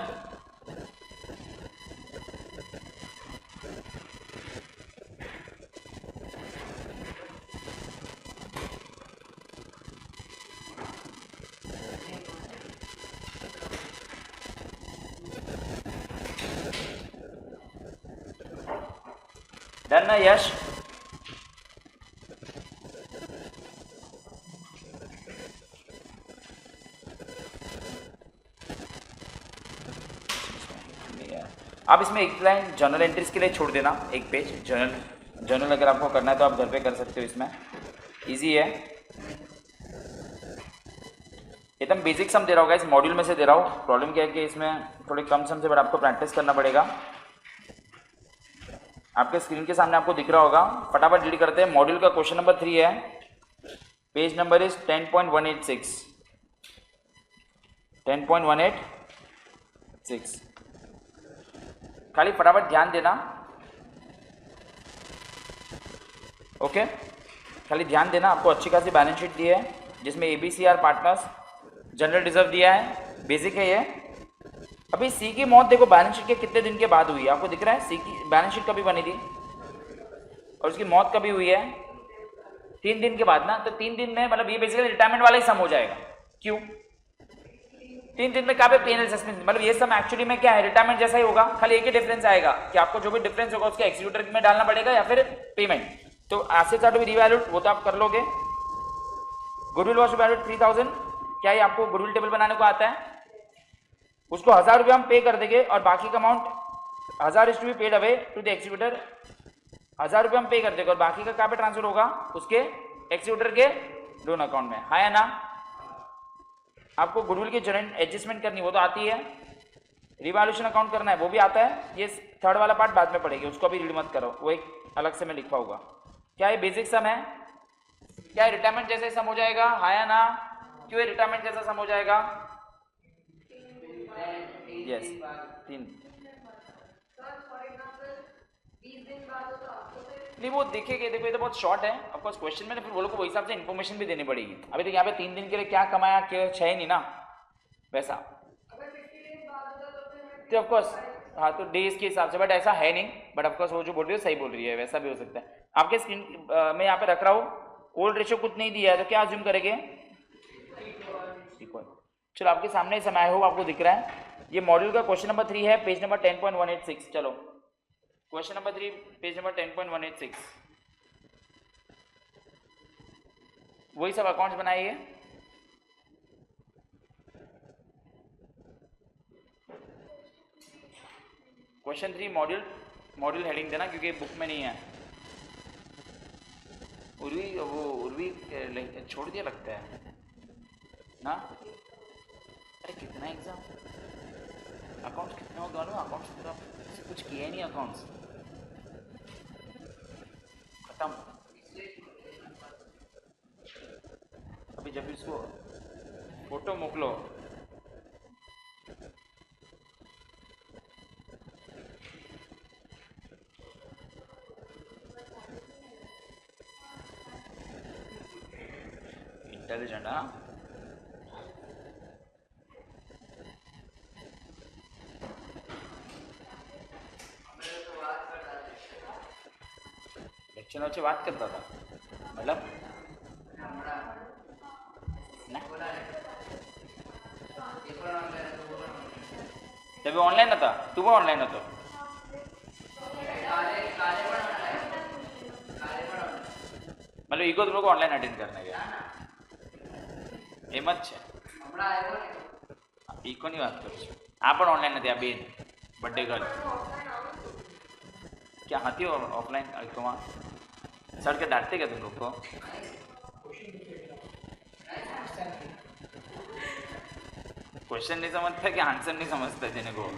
डन ना यश? आप इसमें एक लाइन जर्नल एंट्रीज के लिए छोड़ देना, एक पेज जर्नल अगर आपको करना है तो आप घर पे कर सकते हो, इसमें इजी है। एकदम बेसिक सम दे रहा होगा, इस मॉड्यूल में से दे रहा हूँ। प्रॉब्लम क्या है कि इसमें थोड़े कम सम से बट आपको प्रैक्टिस करना पड़ेगा। आपके स्क्रीन के सामने आपको दिख रहा होगा, फटाफट रीड करते हैं। मॉड्यूल का क्वेश्चन नंबर 3 है, पेज नंबर इज 10.186 10.186। खाली फटाफट ध्यान देना, ओके? खाली ध्यान देना। आपको अच्छी खासी बैलेंस शीट दी है जिसमें ABCR पार्टनर्स, जनरल रिजर्व दिया है, बेसिक है ये। अभी सी की मौत देखो बैलेंस शीट के कितने दिन के बाद हुई है, आपको दिख रहा है? सी की बैलेंस शीट कभी बनी थी और उसकी मौत कभी हुई है? 3 दिन के बाद ना। तो 3 दिन में मतलब ये बेसिकली रिटायरमेंट वाला ही सम हो जाएगा। क्यों? 3 दिन में क्या पे पेनल सस्पेंशन, मतलब ये सम एक्चुअली में क्या है, रिटायरमेंट जैसा ही होगा। खाली एक ही डिफरेंस आएगा कि आपको जो भी डिफरेंस होगा उसके एक्सिक्यूटर में डालना पड़ेगा या फिर पेमेंट। तो assets are to be revalued, वो तो आप कर लोगे। गुडविल वाज वैल्यूड 3000, क्या ये आपको गुडविल टेबल बनाने को आता है? उसको 1000 रुपये हम पे कर देंगे और बाकी का amount 1000 is to be paid away to the executor. 1000 रुपये हम पे कर देंगे और बाकी का कहाँ पे ट्रांसफर होगा? उसके एक्सिक्यूटर के लोन अकाउंट में। हाँ या ना? आपको गुडविल की जॉइंट एडजस्टमेंट करनी वो तो आती है, रिवैल्यूएशन अकाउंट करना है वो भी आता है। ये थर्ड वाला पार्ट बाद में पड़ेगी, उसको अभी रीड मत करो, वो एक अलग से मैं लिखा होगा। क्या ये बेसिक सम है? क्या रिटायरमेंट जैसे सम हो जाएगा? हाँ या ना? क्यों ये रिटायरमेंट जैसा सम हो जाएगा? यस, 3 नहीं वो देखेंगे। देखो ये तो बहुत शॉर्ट है, ऑफकोर्स क्वेश्चन में फिर वो लोग को वही हिसाब से इन्फॉर्मेशन भी देनी पड़ेगी। अभी तो यहाँ पे 3 दिन के लिए क्या कमाया, क्या है नहीं ना वैसा, तो ऑफकोर्स हाँ तो डेज के हिसाब से, बट ऐसा है नहीं। बट ऑफकोर्स वो जो बोल रही है सही बोल रही है, वैसा भी हो सकता है। आपके स्क्रीन में यहाँ पे रख रहा हूँ, ओल्ड रेशियो कुछ नहीं दिया है तो क्या अज्यूम करेंगे? इक्वल। चलो आपके सामने समय हो, आपको दिख रहा है। ये मॉड्यूल का क्वेश्चन नंबर 3 है, पेज नंबर 10.186। चलो क्वेश्चन नंबर 3 पेज नंबर 10.186। वही सब अकाउंट्स बनाइए। क्वेश्चन 3 मॉड्यूल हेडिंग देना क्योंकि बुक में नहीं है। उर्वी छोड़ दिया लगता है ना। अरे कितना एग्जाम अकाउंट्स कितना हो दोनों अकाउंट्स पूरा कुछ किया ही नहीं, अकाउंट्स खत्म। अभी जब इसको फोटो मोकलो इंटेलिजेंट है ना। लेक्चर बात करता था मतलब जब ऑनलाइन था तू पण ऑनलाइन હતો मतलब ઈગો તો લોકો ઓનલાઈન અટેન્ડ કરને ગયા એમ જ છે ઈકોની વાત કરું છું। આ પણ ઓનલાઈન નથી, આ બેન બર્થડે ગર્લ क्या आती हो ऑफलाइन ईकोમાં? सर के डांटते क्या तुम लोग को? क्वेश्चन नहीं समझता कि आंसर नहीं समझता जिन्हें को?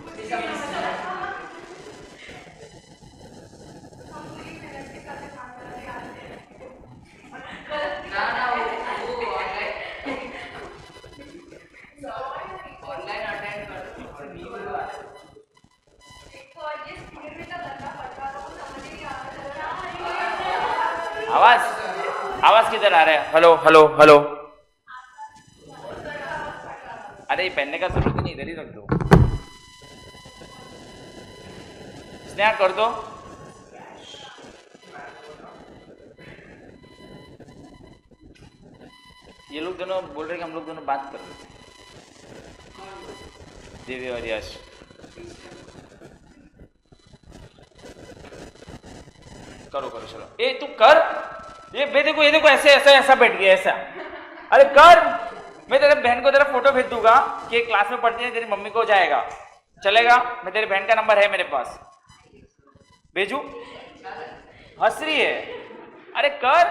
आवाज किधर आ रहा है? Hello hello hello. अरे पहनने का जरूरत नहीं, इधर ही रख दो। स्नेहा कर दो। ये लोग दोनों बोल रहे कि हम लोग दोनों बात कर रहे थे, दिव्य और यश। करो करो चलो। ए तू कर, ये देखो ये देखो, ऐसे ऐसा ऐसा बैठ गया ऐसा। अरे कर, मैं तेरे बहन को तेरा फोटो भेज दूंगा कि क्लास में पढ़ती है तेरी मम्मी को जाएगा, चलेगा? मैं तेरी बहन का नंबर है मेरे पास, भेजू? हंस रही है। अरे कर।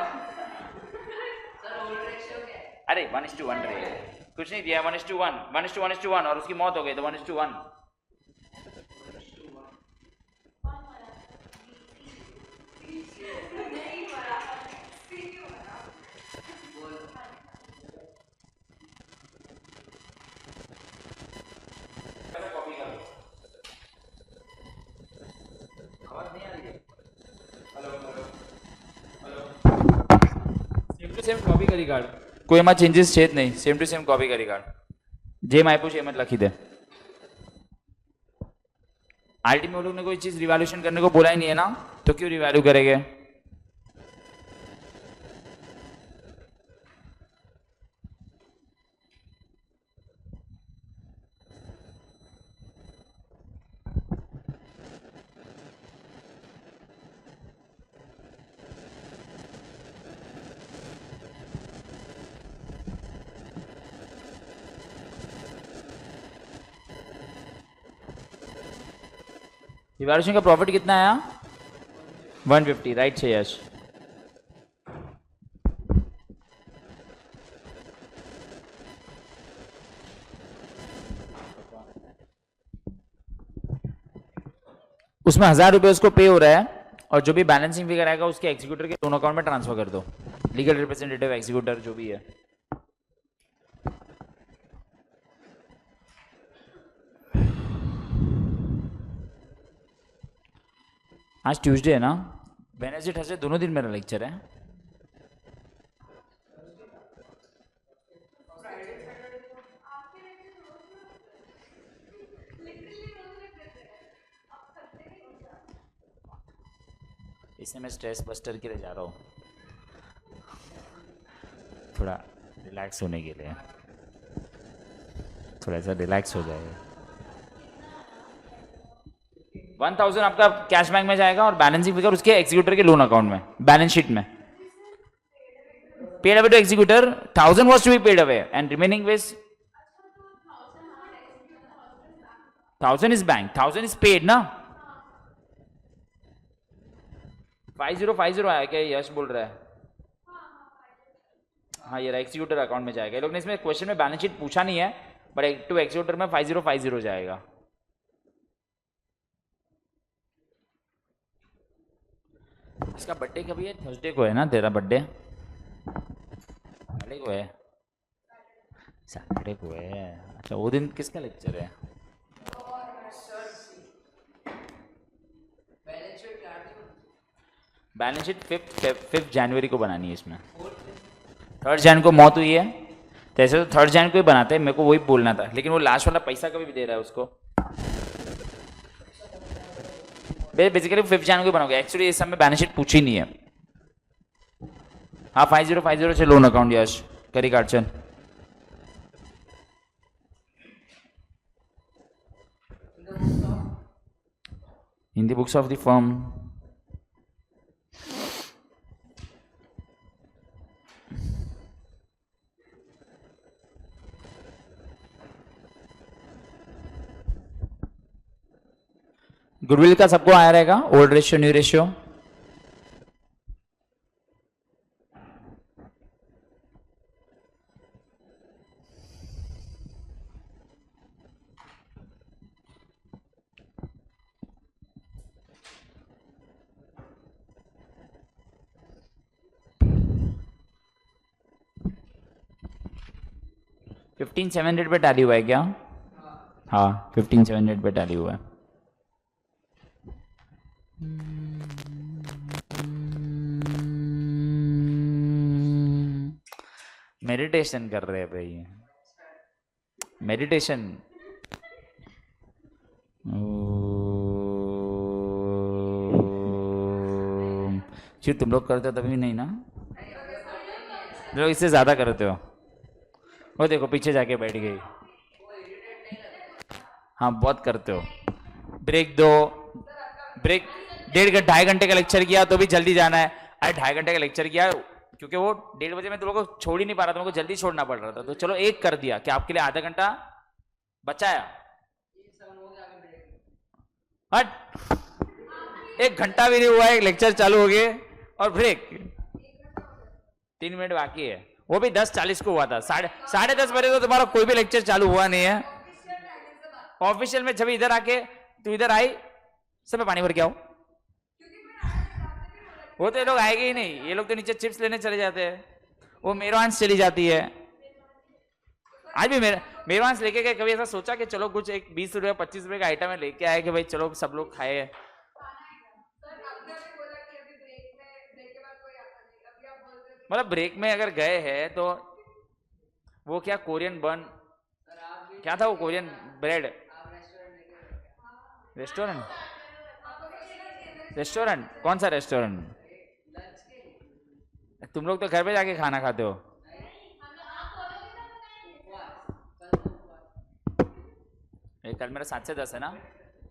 अरे 1:1 रे, कुछ नहीं दिया। 1:1 1:1 और उसकी मौत हो गई तो 1:1। सेम कॉपी करी कार्ड, कोई एमा चेंजेस छेद नहीं, सेम टू सेम कॉपी करी कार्ड। जे माय पूछ मत लखी दे। आरटी में वो लोग ने कोई चीज रिवैल्यूएशन करने को बोला ही नहीं है ना, तो क्यों रिवैल्यू करेंगे? रिवैल्यूएशन का प्रॉफिट कितना आया? 150, राइट से यश। उसमें 1000 रुपए उसको पे हो रहा है, और जो भी बैलेंसिंग फिगर आएगा उसके एग्जीक्यूटर के दोनों अकाउंट में ट्रांसफर कर दो। लीगल रिप्रेजेंटेटिव, एग्जीक्यूटर जो भी है। आज ट्यूसडे है ना, वेडनेसडे थर्सडे दोनों दिन मेरा लेक्चर है। इससे मैं स्ट्रेस बस्टर के लिए जा रहा हूँ, थोड़ा रिलैक्स होने के लिए, थोड़ा सा रिलैक्स हो जाएगा। 1000 आपका कैश बैंक में जाएगा और बैलेंसिंग फिगर उसके एग्जीक्यूटर के लोन अकाउंट में, बैलेंस शीट में। Paid away to executor 1000 was to be paid away and remaining which 1000 is bank, 1000 is paid ना। 5050 आया क्या? यश बोल रहा है। हाँ ये एग्जीक्यूटर अकाउंट में जाएगा। ये लोग ने इसमें क्वेश्चन में बैलेंस शीट पूछा नहीं है, बट टू एग्जीक्यूटर में 5050 जाएगा। इसका बर्थडे कभी है? थर्सडे को है ना तेरा बर्थडे? सैटरडे को है? सैटरडे को है। अच्छा वो दिन किसका लेक्चर है? बैलेंस शीट 5 जनवरी को बनानी है। इसमें 3 जन को मौत हुई है, तो ऐसे तो 3 जन को ही बनाते हैं, मेरे को वही बोलना था, लेकिन वो लास्ट वाला पैसा कभी भी दे रहा है उसको। बेसिकली 5 जन को बनाओगे। एक्चुअली इस समय बैलेंस शीट पूछी नहीं है। हाँ 5050 से लोन अकाउंट यश करी कार्चन। In the books of the firm goodwill का सबको आया रहेगा, ओल्ड रेशियो न्यू रेशियो। $15,700 पे टैली हुआ है क्या? हाँ 15,700 पे टैली हुआ है। मेडिटेशन कर रहे हैं भाई, मेडिटेशन। क्यों तुम लोग करते हो तभी नहीं ना? लोग इससे ज्यादा करते हो। वो देखो पीछे जाके बैठ गई। हाँ बहुत करते हो। ब्रेक दो, ब्रेक ढाई घंटे का लेक्चर किया तो भी जल्दी जाना है। अरे 2.5 घंटे का लेक्चर किया क्योंकि वो 1:30 बजे मैं तुम लोग को छोड़ ही नहीं पा रहा था, मेरे को जल्दी छोड़ना पड़ रहा था, तो चलो 1 कर दिया कि आपके लिए आधा घंटा बचाया। हट, 1 घंटा भी नहीं हुआ है, लेक्चर चालू हो गए और ब्रेक। 3 मिनट बाकी है, वो भी 10:40 को हुआ था। साढ़े 10 बजे तो तुम्हारा कोई भी लेक्चर चालू हुआ नहीं है। ऑफिशियल में जब इधर आके तू इधर आई, सब में पानी भर के आओ। वो तो ये लोग आएंगे ही नहीं, ये लोग तो नीचे चिप्स लेने चले जाते हैं, वो मेरवांस चली जाती है। आज भी मेरवांस लेके गए, कभी ऐसा सोचा कि चलो कुछ एक 20 रुपये 25 रुपये का आइटम है लेके आए कि भाई चलो सब लोग खाए। मतलब ब्रेक में अगर गए हैं तो वो क्या कोरियन बन, क्या था वो कोरियन ब्रेड, रेस्टोरेंट कौन सा रेस्टोरेंट? तुम लोग तो घर पे जाके खाना खाते हो। कल मेरा 7 से 10 है ना,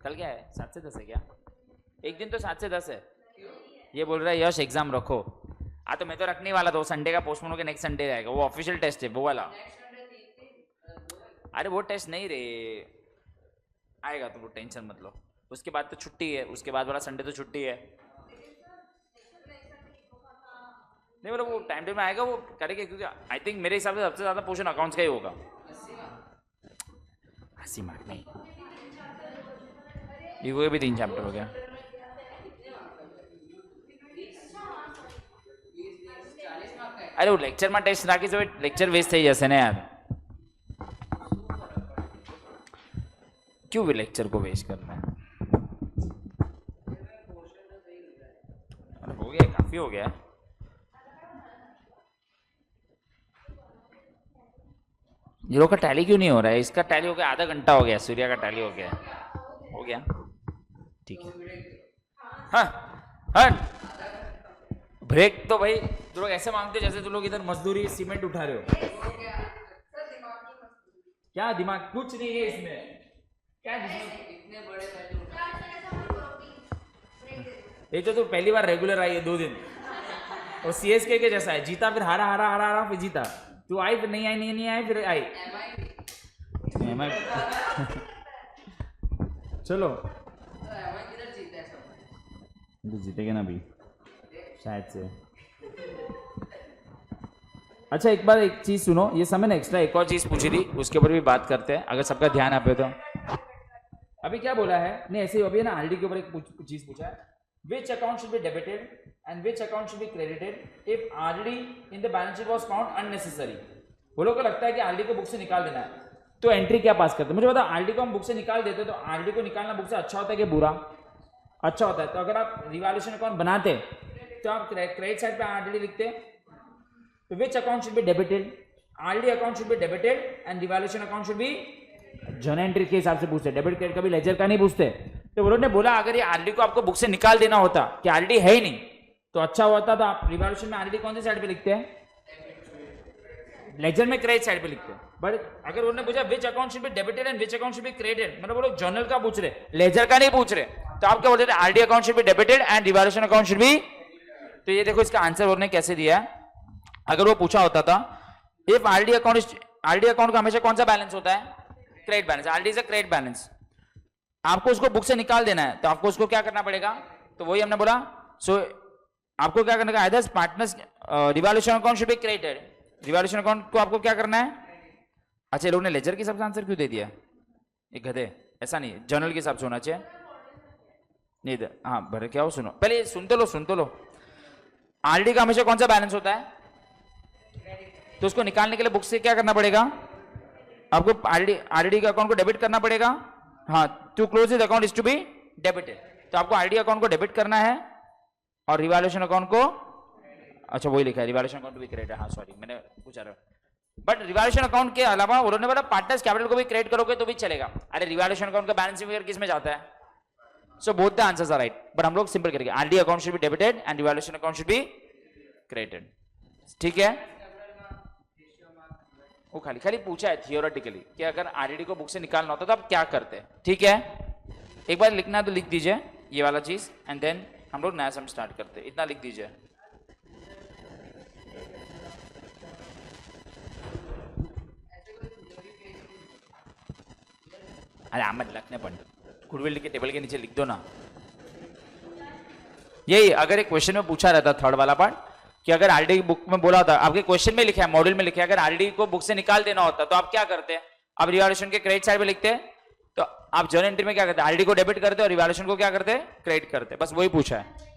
कल क्या है 7 से 10 है क्या? एक दिन तो 7 से 10 है। ये बोल रहा है यश एग्जाम रखो। तो मैं तो रखने वाला था, वो संडे का पोस्टपोन होकर नेक्स्ट संडे रहेगा, वो ऑफिशियल टेस्ट है वो वाला। अरे वो टेस्ट नहीं रे, आएगा तो वो टेंशन मत लो। उसके बाद तो छुट्टी है, उसके बाद वाला संडे तो छुट्टी है। नहीं मतलब वो टाइम टेबल में आएगा, वो करेंगे, क्योंकि आई थिंक मेरे हिसाब से सबसे ज्यादा पोर्शन अकाउंट्स का ही होगा। 80 मार्क नहीं, ये भी 3 चैप्टर हो गया। अरे वो लेक्चर में टेस्ट राखी तो लेक्चर वेस्ट થઈ જશે ને यार, क्यों भी लेक्चर को वेस्ट करना है? हो गया, काफी हो गया। ये लोग का टैली क्यों नहीं हो रहा है? इसका टैली हो गया, आधा घंटा हो गया, सूर्या का टैली हो गया, ठीक है। हाँ हाँ, ब्रेक तो भाई तुम लोग ऐसे मांगते जैसे तुम लोग इधर मजदूरी सीमेंट उठा रहे हो। क्या दिमाग, कुछ नहीं है इसमें, क्या इतने बड़े ये तो पहली बार रेगुलर आई है 2 दिन, और CSK के जैसा है, जीता फिर हारा हारा हारा हारा फिर जीता, तू आई फिर नहीं आई, नहीं आई फिर आई। चलो तो जीतेगा ना भी शायद से। अच्छा एक बार एक चीज सुनो, ये समय ना एक्स्ट्रा एक और चीज पूछी थी, उसके ऊपर भी बात करते हैं अगर सबका ध्यान आप तो। अभी क्या बोला है, नहीं ऐसे ही अभी ना आरडी के ऊपर एक चीज पूछा है, which account should be debited and which account should be credited if RD in the balance sheet was found unnecessary। वो लोग को लगता है कि आरडी को बुक से निकाल देना है, तो एंट्री क्या पास करते हैं? मुझे बताओ, आरडी को हम बुक से निकाल देते तो आरडी को निकालना बुक से अच्छा होता है कि बुरा? अच्छा होता है। तो अगर आप रिवैल्यूएशन अकाउंट बनाते तो आप क्रेडिट साइड पे आरडी लिखते, तो which account should be debited? RD account should be debited and revaluation account should be journal entry के हिसाब से पूछते, डेबिट क्रेडिट कभी लेजर का नहीं पूछते। तो उन्होंने बोला अगर ये आरडी को आपको बुक से निकाल देना होता कि आरडी है ही नहीं तो अच्छा होता, तो आप रिवैल्यूएशन में आरडी कौन सी साइड पे लिखते हैं? लेजर में क्रेडिट साइड पे लिखते हैं। बट अगर उन्होंने पूछा which account should be debited and which account should be credited, मतलब वो लोग जर्नल का पूछ रहे, लेजर का नहीं पूछ रहे, तो आप क्या बोलते थे? RD account should be debited and revaluation account should B. तो ये देखो इसका आंसर उन्होंने कैसे दिया है। अगर वो पूछा होता था इफ आरडी अकाउंट का हमेशा कौन सा बैलेंस होता है? Credit balance. RD is a credit balance, आपको उसको बुक से निकाल देना है तो आपको उसको क्या करना पड़ेगा? तो वही हमने बोला, सो आपको क्या करना है? Either partners revaluation account should be credited, revaluation account को आपको क्या करना है? अच्छा, लोगों ने लेजर के हिसाब से आंसर क्यों दे दिया? एक गधे, ऐसा नहीं, जर्नल के हिसाब से होना चाहिए। नहीं दे, हाँ भरे क्या हो, सुनो पहले, सुन तो लो। आरडी का हमेशा कौन सा बैलेंस होता है? तो उसको निकालने के लिए बुक से क्या करना पड़ेगा? आपको आरडी के अकाउंट को डेबिट करना पड़ेगा। हाँ, to close this account is to be debited, तो आपको आरडी अकाउंट को डेबिट करना है और रिवैल्यूएशन अकाउंट को, अच्छा वही लिखा है रिवैल्यूएशन अकाउंट भी क्रेडिट है। हाँ सॉरी, मैंने पूछा रहा, बट रिवैल्यूएशन अकाउंट के अलावा उन्होंने बोला पार्टनर्स कैपिटल को भी क्रेडिट करोगे तो भी चलेगा। अरे रिवैल्यूएशन अकाउंट का बैलेंस फिगर किस में जाता है? So both the answers are right, but हम लोग सिंपल करेंगे, RD account should be debited and revaluation account should be credited. ठीक है, वो खाली पूछा है थियोरेटिकली कि अगर आरडी को बुक से निकालना होता तो आप क्या करते हैं। ठीक है, एक बार लिखना है तो लिख दीजिए ये वाला चीज एंड देन हम लोग नया सम स्टार्ट करते हैं, इतना लिख दीजिए। अरे आमद लखने पण गुडविल के टेबल के नीचे लिख दो ना। यही अगर एक क्वेश्चन में पूछा रहता थर्ड वाला पार्ट कि अगर आरडी बुक में बोला होता, आपके क्वेश्चन में लिखा है, मॉड्यूल में लिखा है, अगर आरडी को बुक से निकाल देना होता तो आप क्या करते हैं? आप रिवैल्यूएशन के क्रेडिट साइड पे लिखते हैं, तो आप जर्नल एंट्री में क्या करते हैं? आरडी को डेबिट करते हैं और रिवैल्यूएशन को क्या करते हैं? क्रेडिट करते हैं। बस वही पूछा है।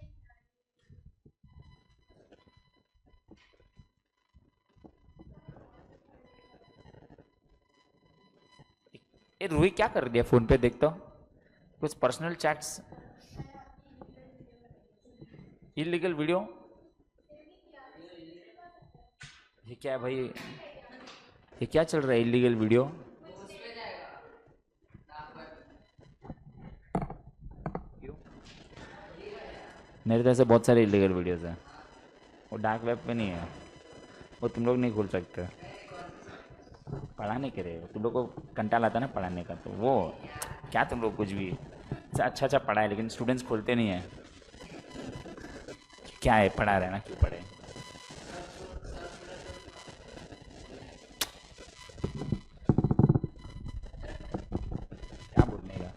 ये रूही क्या कर दिया फोन पे? देखता हूं कुछ पर्सनल चैट्स, इलीगल वीडियो। ये क्या है भाई? ये क्या चल रहा है? इलीगल वीडियो मेरे तो ऐसे बहुत सारे इलीगल वीडियोस हैं, वो डार्क वेब पे नहीं है, वो तुम लोग नहीं खोल सकते। पढ़ाने के लिए तुम लोग को कंटाल आता है ना पढ़ाने का, तो वो क्या तुम लोग कुछ भी अच्छा अच्छा पढ़ा है लेकिन स्टूडेंट्स खोलते नहीं है। क्या है पढ़ा रहे ना, क्यों पढ़े? क्या बोलने का?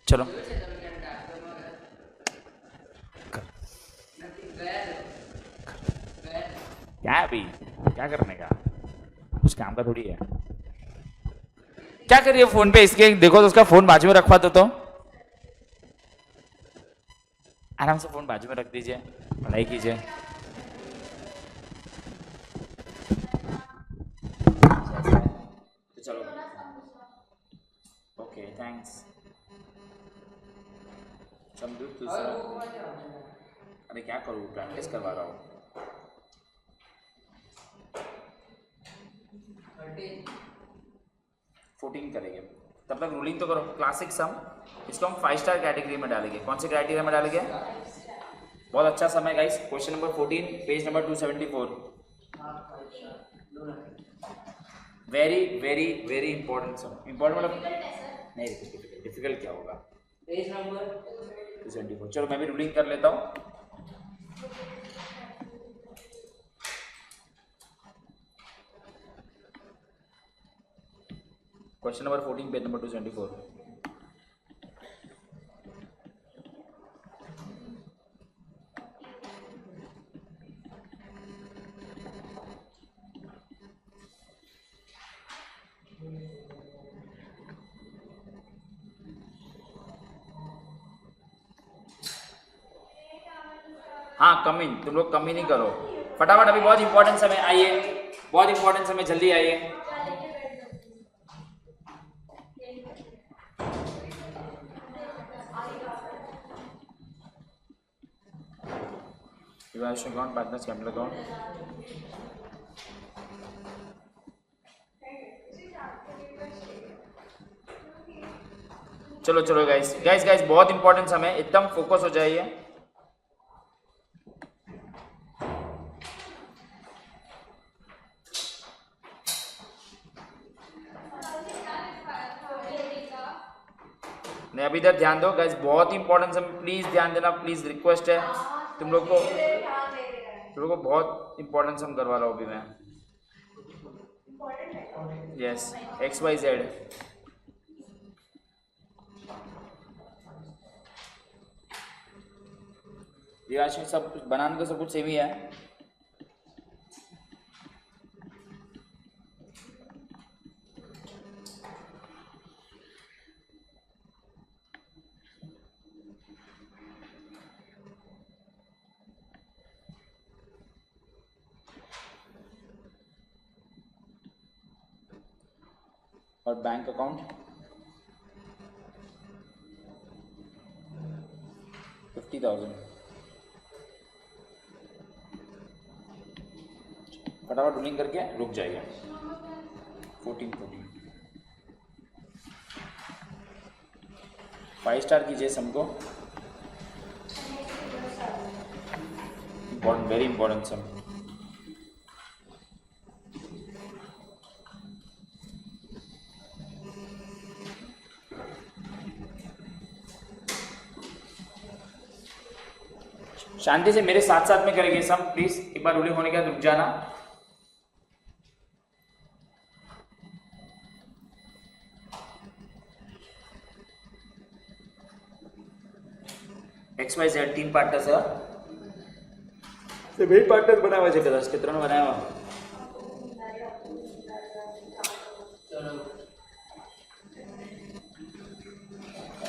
चलो क्या है अभी? क्या करने का? कुछ काम का थोड़ी है। क्या करिए फोन पे? इसके देखो तो उसका फोन बाजू में रखवा दो तो आराम से फोन बाजू में रख दीजिए, पढ़ाई कीजिए। तो चलो ओके थैंक्स। अरे क्या करूँ, प्रैक्टिस करवा रहा हूँ। 14 करेंगे, तब तक रूलिंग तो करो। क्लासिक सम, इसको हम 5 स्टार कैटेगरी में डालेंगे। कौन से क्राइटेरिया में डालेंगे? बहुत अच्छा सम है guys. Question number 14 page number 274। Very very very important sum. Important मतलब नहीं, डिफिकल्ट क्या होगा? Page number 274। चलो मैं भी रूलिंग कर लेता हूँ। Question number 14 page number 274। हाँ कम इन, तुम लोग कम ही नहीं करो फटाफट, अभी बहुत इंपॉर्टेंट समय। आइए बहुत इंपॉर्टेंट समय, जल्दी आइए। Evaluation account, partners capital account. चलो चलो गाइस गाइस गाइस, बहुत इंपॉर्टेंट समय, एकदम फोकस हो जाइए। नहीं अभी इधर ध्यान दो गाइस, बहुत इंपॉर्टेंट समय, प्लीज ध्यान देना, प्लीज रिक्वेस्ट है तुम लोग को बहुत इंपॉर्टेंट सम करवा रहा हूँ अभी मैं। Yes XYZ। रिवाज सब कुछ बनाने का सब कुछ सेम ही है। और बैंक अकाउंट 50,000। फटाफट रूलिंग करके रुक जाइए। 14 5 स्टार कीजिए सम को। इंपॉर्टेंट, वेरी इंपॉर्टेंट सम। शांति से मेरे साथ साथ में करेंगे सब, प्लीज एक बार रूलिंग होने के बाद रुक जाना। XYZ 3 पार्टनर्स है, मेन पार्टनर बनावा છે કદાચ કે ત્રણ બનાવ્યા?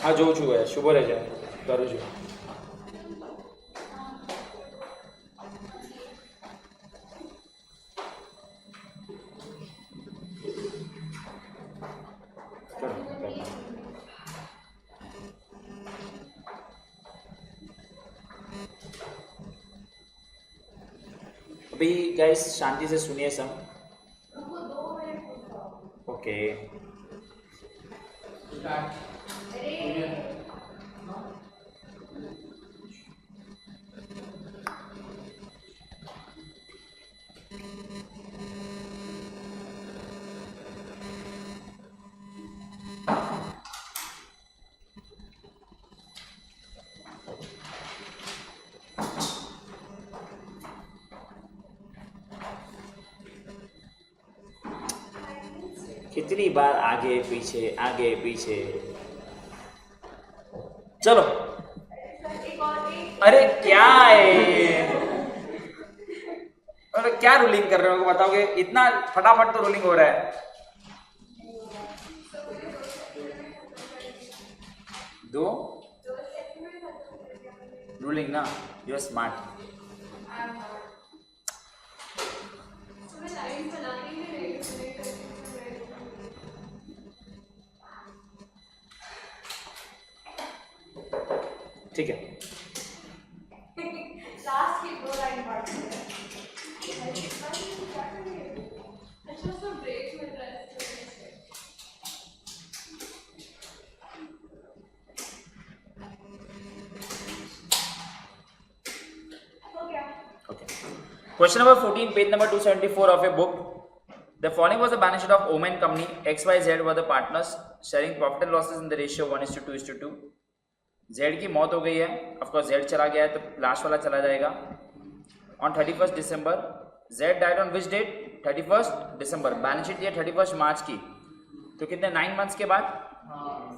હા જોઉં છું ભાઈ, શુભ રહેજો, કરું છું। अभी गाइस शांति से सुनिए सब, ओके। कितनी बार आगे पीछे, चलो। अरे क्या है, अरे क्या रूलिंग कर रहे हो बताओगे? इतना फटाफट तो रूलिंग हो रहा है। दो रूलिंग ना, यू आर स्मार्ट। ठीक है, लास्ट की 2 लाइन पढ़ Question number 14, page number 274 of your book. The following was the balance sheet of Oman company. XYZ were the partners sharing profit and losses in the ratio 1:2:2. Z की मौत हो गई है, of course Z चला गया है तो लास्ट वाला चला जाएगा। On 31 December Z died on which date? 31 December. Balance sheet दिया 31 मार्च की, तो कितने 9 मंथ्स के बाद?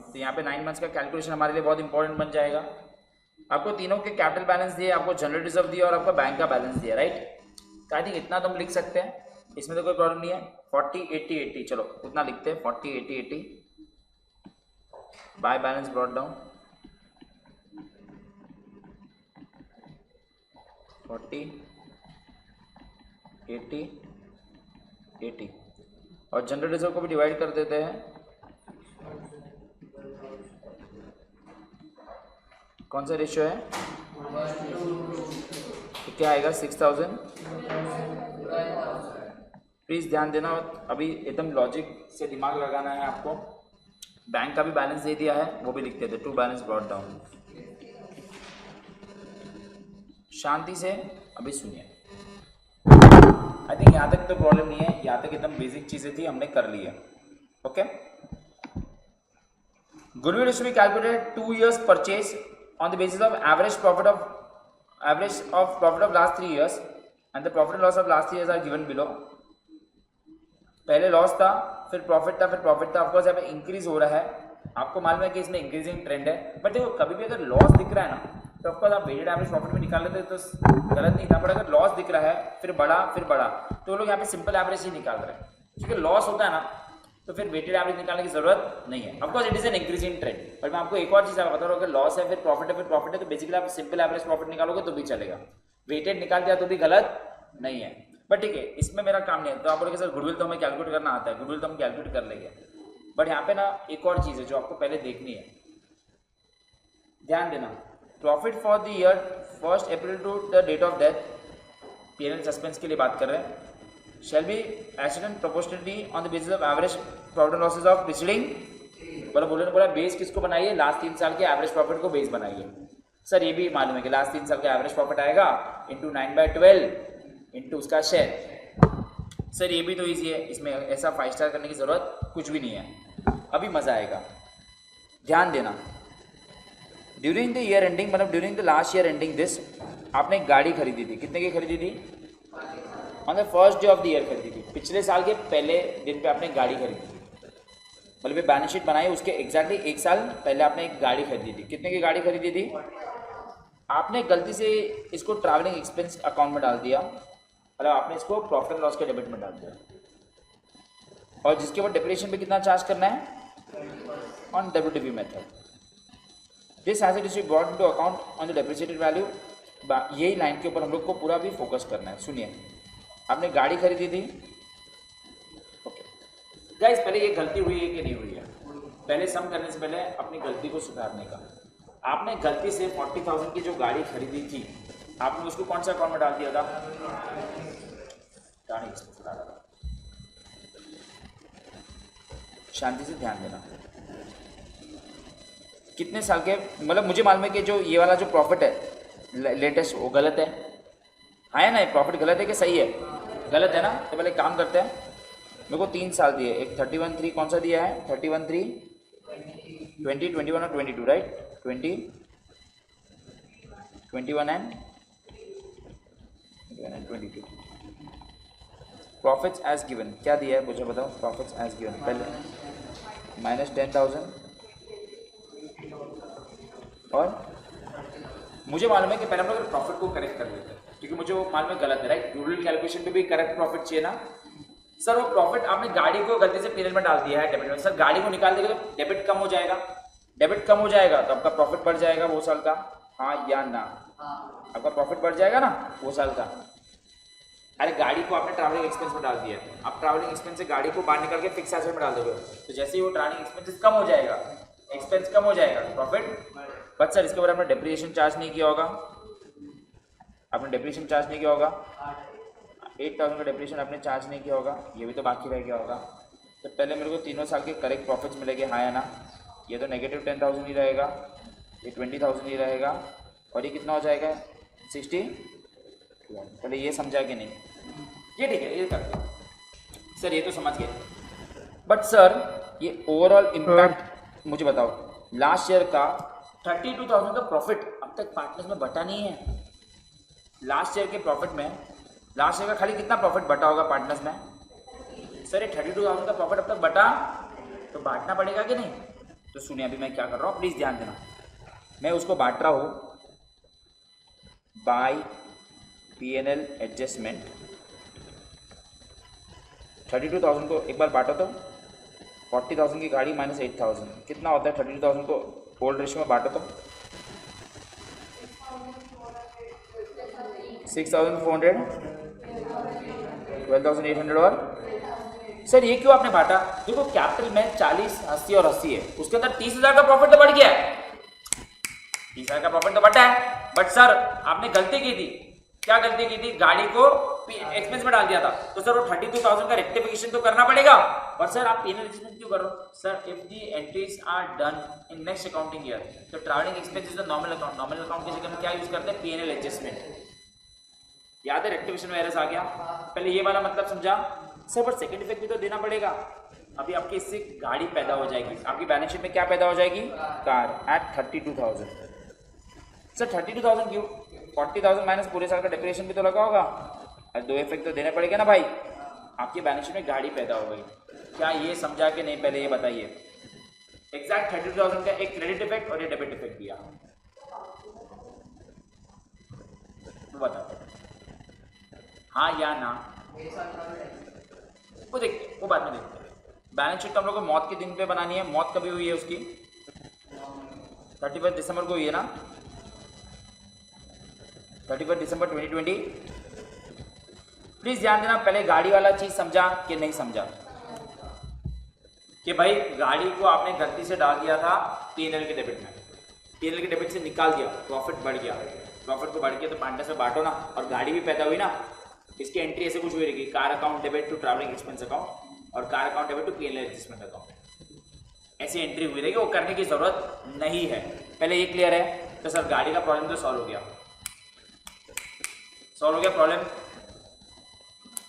तो यहाँ पे 9 मंथ्स का कैलकुलेशन हमारे लिए बहुत इंपॉर्टेंट बन जाएगा। आपको तीनों के कैपिटल बैलेंस दिए, आपको जनरल रिजर्व दिया और आपका बैंक का बैलेंस दिया, राइट? तो आई थिंक इतना तो हम लिख सकते हैं, इसमें तो कोई प्रॉब्लम नहीं है। 40 80 80, चलो उतना लिखते हैं, 40 80 80। बाय बैलेंस ब्रॉट डाउन 40 80 80, और जनरल रिजर्व को भी डिवाइड कर देते हैं। कौन सा रेशियो है? तो क्या आएगा? 6000। प्लीज ध्यान देना, अभी एकदम लॉजिक से दिमाग लगाना है आपको। बैंक का भी बैलेंस दे दिया है, वो भी लिखते थे, 2 बैलेंस ब्रॉट डाउन। शांति से अभी सुनिए। आई थिंक यहाँ तक तो प्रॉब्लम नहीं है, यहाँ तक एकदम बेसिक चीजें थी, हमने कर ली है। Okay, goodwill is to be calculated 2 years purchase on the basis of average profit of last 3 years and the profit and loss of last 3 years are given below। पहले लॉस था, फिर प्रॉफिट था, फिर प्रॉफिट था। Of course यहाँ पे increase हो रहा है, आपको मालूम है कि इसमें इंक्रीजिंग ट्रेंड है। बट देखो कभी भी अगर लॉस दिख रहा है ना, तो ऑफकोर्स आप वेटेड एवरेज प्रॉफिट में निकाल लेते तो गलत नहीं था। बट अगर लॉस दिख रहा है फिर बढ़ा तो वो लोग यहाँ पे सिंपल एवरेज ही निकाल रहे हैं, क्योंकि लॉस होता है ना तो फिर वेटेड एवरेज निकालने की जरूरत नहीं है। Of course it is an increasing trend. But मैं आपको एक और चीज बता रहा हूँ, अगर लॉस है फिर प्रॉफिट है तो बेसिकली आप सिंपल एवरेज प्रॉफिट निकालोगे तो भी चलेगा, वेटेड निकाल दिया तो भी गलत नहीं है। बट ठीक है, इसमें मेरा काम नहीं है। तो आप बोलोगे सर गुडविल तो हमें कैलकुलेट करना आता है, गुडविल तो हम कैलकुलेट कर लेंगे। बट यहाँ पे ना एक और चीज है जो आपको पहले देखनी है, ध्यान देना। Profit for the year 1 April to the date of death, PNL suspense के लिए बात कर रहे हैं, shall be ascertained proportionally on the basis of average profit and losses of preceding। बोला बेस किसको बनाइए? लास्ट 3 साल के एवरेज प्रॉफिट को बेस बनाइए। सर ये भी मालूम है कि लास्ट 3 साल का एवरेज प्रॉफिट आएगा इंटू 9/12 इंटू उसका शेयर। सर ये भी तो ईजी है, इसमें ऐसा 5 स्टार करने की जरूरत कुछ भी नहीं है। अभी मजा आएगा, ध्यान देना। ड्यूरिंग द ईयर एंडिंग, मतलब during the last year ending this आपने एक गाड़ी खरीदी थी, कितने की खरीदी थी? On the first day of the year खरीदी थी, पिछले साल के पहले दिन पे आपने एक गाड़ी खरीदी थी। मतलब बैलेंस शीट बनाई, उसके एग्जैक्टली एक साल पहले आपने एक गाड़ी खरीदी थी। कितने की गाड़ी खरीदी थी? आपने गलती से इसको ट्रैवलिंग एक्सपेंस अकाउंट में डाल दिया, मतलब आपने इसको प्रॉफिट एंड लॉस के डेबिट में डाल दिया। और जिसके ऊपर डेप्रिसिएशन पे कितना चार्ज करना है? On WDV method. This has it brought into account on the depreciated value. यही लाइन के ऊपर हम लोग को पूरा भी फोकस करना है। सुनिए, आपने गाड़ी खरीदी थी, ओके गाइस, पहले ये गलती हुई है कि नहीं हुई है? पहले सम करने से पहले अपनी गलती को सुधारने का। आपने गलती से 40,000 की जो गाड़ी खरीदी थी, आपने उसको कौन सा अकाउंट में डाल दिया था? गाड़ी एक्सपेंस डाला था। शांति से ध्यान देना। कितने साल के, मतलब मुझे मालूम है कि जो ये वाला जो प्रॉफिट है लेटेस्ट, वो गलत है ना? ये प्रॉफिट गलत है कि सही है? गलत है ना? तो पहले काम करते हैं। मेरे को 3 साल दिए, एक 31/3 कौन सा दिया है? 31/3 20, 21 और 22, right? 20, 21 and 22। Profits as given क्या दिया है मुझे बताओ? प्रॉफिट्स एज गिवन पहले -10,000, और मुझे मालूम है कि पहले हम लोग प्रॉफिट को करेक्ट कर लेते हैं, क्योंकि मुझे वो मालूम है गलत है, राइट? यूजुअल कैलकुलेशन पे भी करेक्ट प्रॉफिट चाहिए ना सर। वो प्रॉफिट आपने गाड़ी को गलती से पीरियड में डाल दिया है डेबिट में, सर गाड़ी को निकाल देगा तो डेबिट कम हो जाएगा। डेबिट कम हो जाएगा तो आपका प्रॉफिट बढ़ जाएगा वो साल का, हाँ या ना? आपका प्रॉफिट बढ़ जाएगा ना वो साल का। अरे गाड़ी को आपने ट्रैवलिंग एक्सपेंस में डाल दिया, आप ट्रैवलिंग एक्सपेंस से गाड़ी को बाहर निकाल के फिक्स एसेट में डाल दोगे, तो जैसे ही वो ट्रैवलिंग एक्सपेंसेस कम हो जाएगा, एक्सपेंस कम हो जाएगा, प्रॉफिट। बट सर इसके ऊपर आपने डेप्रिसिएशन चार्ज नहीं किया होगा, आपने डेप्रिसिएशन चार्ज नहीं किया होगा, 8,000 का डेप्रिसिएशन आपने चार्ज नहीं किया होगा, ये भी तो बाकी रह गया होगा। तो पहले मेरे को तीनों साल के करेक्ट प्रॉफिट्स मिलेंगे, हाँ या ना? ये तो -10,000 ही रहेगा, ये 20,000 ही रहेगा, और ये कितना हो जाएगा? 60। पहले ये समझा कि नहीं? ये ठीक है, ये करते हैं सर, ये तो समझ गए। बट सर ये ओवरऑल इम्पैक्ट मुझे बताओ, लास्ट ईयर का 32,000 का प्रॉफिट अब तक पार्टनर्स में बटा नहीं है। लास्ट ईयर के प्रॉफिट में, लास्ट ईयर का खाली कितना प्रॉफिट बटा होगा पार्टनर्स में? सर ये 32,000 का प्रॉफिट अब तक बटा, तो बांटना पड़ेगा कि नहीं? तो सुनिए अभी मैं क्या कर रहा हूँ, प्लीज ध्यान देना। मैं उसको बांट रहा हूँ बाय P&L एडजस्टमेंट। 32,000 को एक बार बांटो तो 40,000 की गाड़ी -8,000 कितना होता है? 32,000 को ओल्ड रेशियो में बांटो तो 6,400, 12,800। और सर ये क्यों आपने बांटा? देखो कैपिटल में 40, 80 और 80 है, उसके अंदर 30,000 का प्रॉफिट तो बढ़ गया है, 30,000 का प्रॉफिट तो बढ़ा है। बट सर आपने गलती की थी, क्या गलती की थी? गाड़ी को एक्सपेंस में डाल दिया था, तो सर वो 32,000 का रेक्टिफिकेशन तो करना पड़ेगा। और सर आप P&L एडजस्टमेंट क्यों करो? Sir if the entries are done in next accounting year, तो travelling expense is the normal account. Normal account की जगह हम क्या यूज करते हैं? P&L adjustment. याद है रेक्टिफिकेशन में एरर्स आ गया, पहले ये वाला मतलब समझा सर। बट सेकंड इफेक्ट भी तो देना पड़ेगा। अभी आपकी इससे गाड़ी पैदा हो जाएगी, आपकी बैलेंस शीट में क्या पैदा हो जाएगी? Car eight 32,000। सर 32,000 क्यों? 40,000 माइनस पूरे साल का डेप्रिसिएशन भी तो लगा होगा, और दो इफेक्ट तो देने पड़ेगा ना भाई। आपकी बैलेंस शीट में गाड़ी पैदा हो गई, क्या ये समझा कि नहीं? पहले ये बताइए। एग्जैक्ट 32,000 का एक क्रेडिट इफेक्ट और ये डेबिट इफेक्ट दिया, बताओ हाँ या ना? वो देखते, वो बाद में देखते हैं। बैलेंस शीट तो हम लोग को मौत के दिन पे बनानी है। मौत कभी हुई है उसकी? 31 दिसंबर को हुई है ना? 31 दिसंबर 2020। प्लीज ध्यान देना, पहले गाड़ी वाला चीज समझा कि नहीं समझा? कि भाई गाड़ी को आपने गलती से डाल दिया था P&L के डेबिट में, P&L के डेबिट से निकाल दिया, प्रॉफिट बढ़ गया, प्रॉफिट को बढ़ गया तो पार्टनर से बांटो ना, और गाड़ी भी पैदा हुई ना। इसकी एंट्री ऐसे कुछ हुई रहेगी, car account debit to travelling expense account और car account debit to P&L adjustment account, ऐसी एंट्री हुई रहेगी। वो करने की जरूरत नहीं है। पहले ये क्लियर है? तो सर गाड़ी का प्रॉब्लम तो सॉल्व हो गया, सॉल्व हो गया, प्रॉब्लम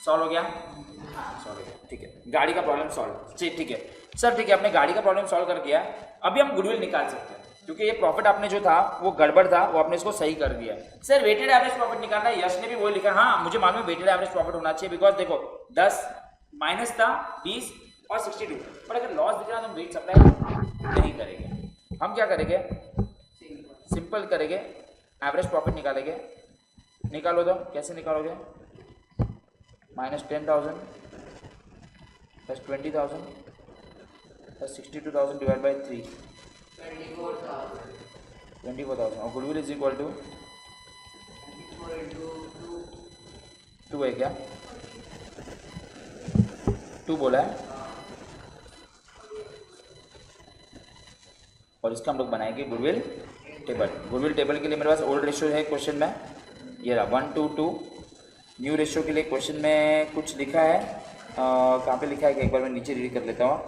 सॉल्व हो गया, सॉल्व हो गया, ठीक है। गाड़ी का प्रॉब्लम सॉल्व, ठीक है सर, ठीक है, आपने गाड़ी का प्रॉब्लम सॉल्व कर दिया। अभी हम गुडविल निकाल सकते हैं। क्योंकि ये प्रॉफिट आपने जो था वो गड़बड़ था, वो आपने इसको सही कर दिया। सर वेटेड एवरेज प्रॉफिट निकालना है, यश ने भी वही लिखा। हाँ मुझे मालूम है वेटेड एवरेज प्रॉफिट होना चाहिए, बिकॉज देखो 10 माइनस था 20 और 62, पर अगर लॉस दिख रहा है तो हम वेट सप्लाई नहीं करेंगे। हम क्या करेंगे, सिंपल करेंगे, एवरेज प्रॉफिट निकालेंगे। निकालो तो कैसे निकालोगे, -10,000 प्लस 20,000 प्लस 62,000 डिवाइड बाई 3, 24,000 और गुडविल इज इक्वल टू 2 है क्या, 2 बोला है। और इसका हम लोग बनाएंगे गुडविल टेबल। गुडविल टेबल के लिए मेरे पास ओल्ड रेशियो है क्वेश्चन में, ये रहा 1:2। न्यू रेशियो के लिए क्वेश्चन में कुछ लिखा है, कहाँ पे लिखा है कि एक बार मैं नीचे रीड कर लेता हूँ।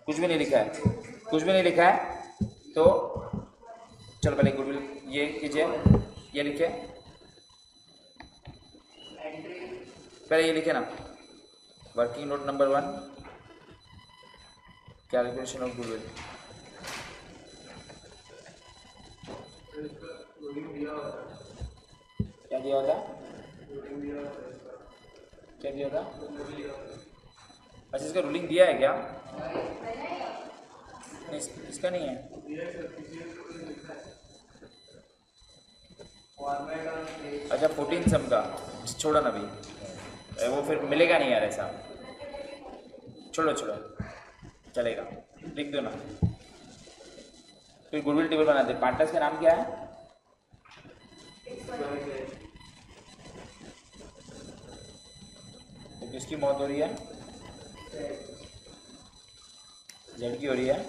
कुछ भी नहीं लिखा है, कुछ भी नहीं लिखा है। तो चलो पहले गुडविल ये कीजिए, ये लिखे पहले, ये लिखे ना, working note number 1, calculation of goodwill. क्या दिया होता, क्या दिया था, अच्छा इसका रूलिंग दिया है क्या, नहीं इसका नहीं है। अच्छा 14 सम का छोड़ो ना भाई, वो फिर मिलेगा नहीं यार ऐसा, छोड़ो छोड़ो चलेगा, लिख दो ना। फिर गुडविल टेबल बनाते। पार्टनर्स का नाम क्या है, तो किसकी मौत हो रही है, जेड की हो रही है।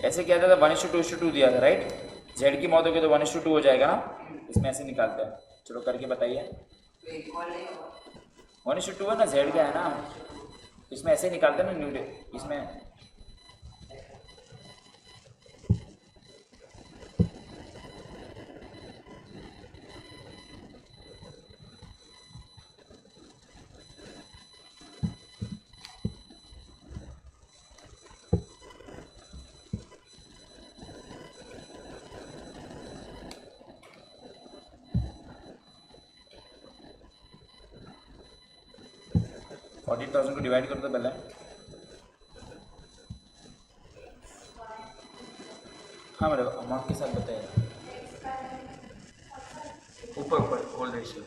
ऐसे क्या था, 1:2 दिया था राइट। जेड की मौत हो गई तो 1:2 हो जाएगा ना, इसमें ऐसे निकालते हैं। चलो करके बताइए, 1:2 है ना, जेड का है ना, इसमें ऐसे निकालते हैं ना न्यू डे, इसमें $40,000 को डिवाइड करो तो पहले, हाँ मेरे अमाउंट के साथ बताइए, ऊपर ऊपर old ratio.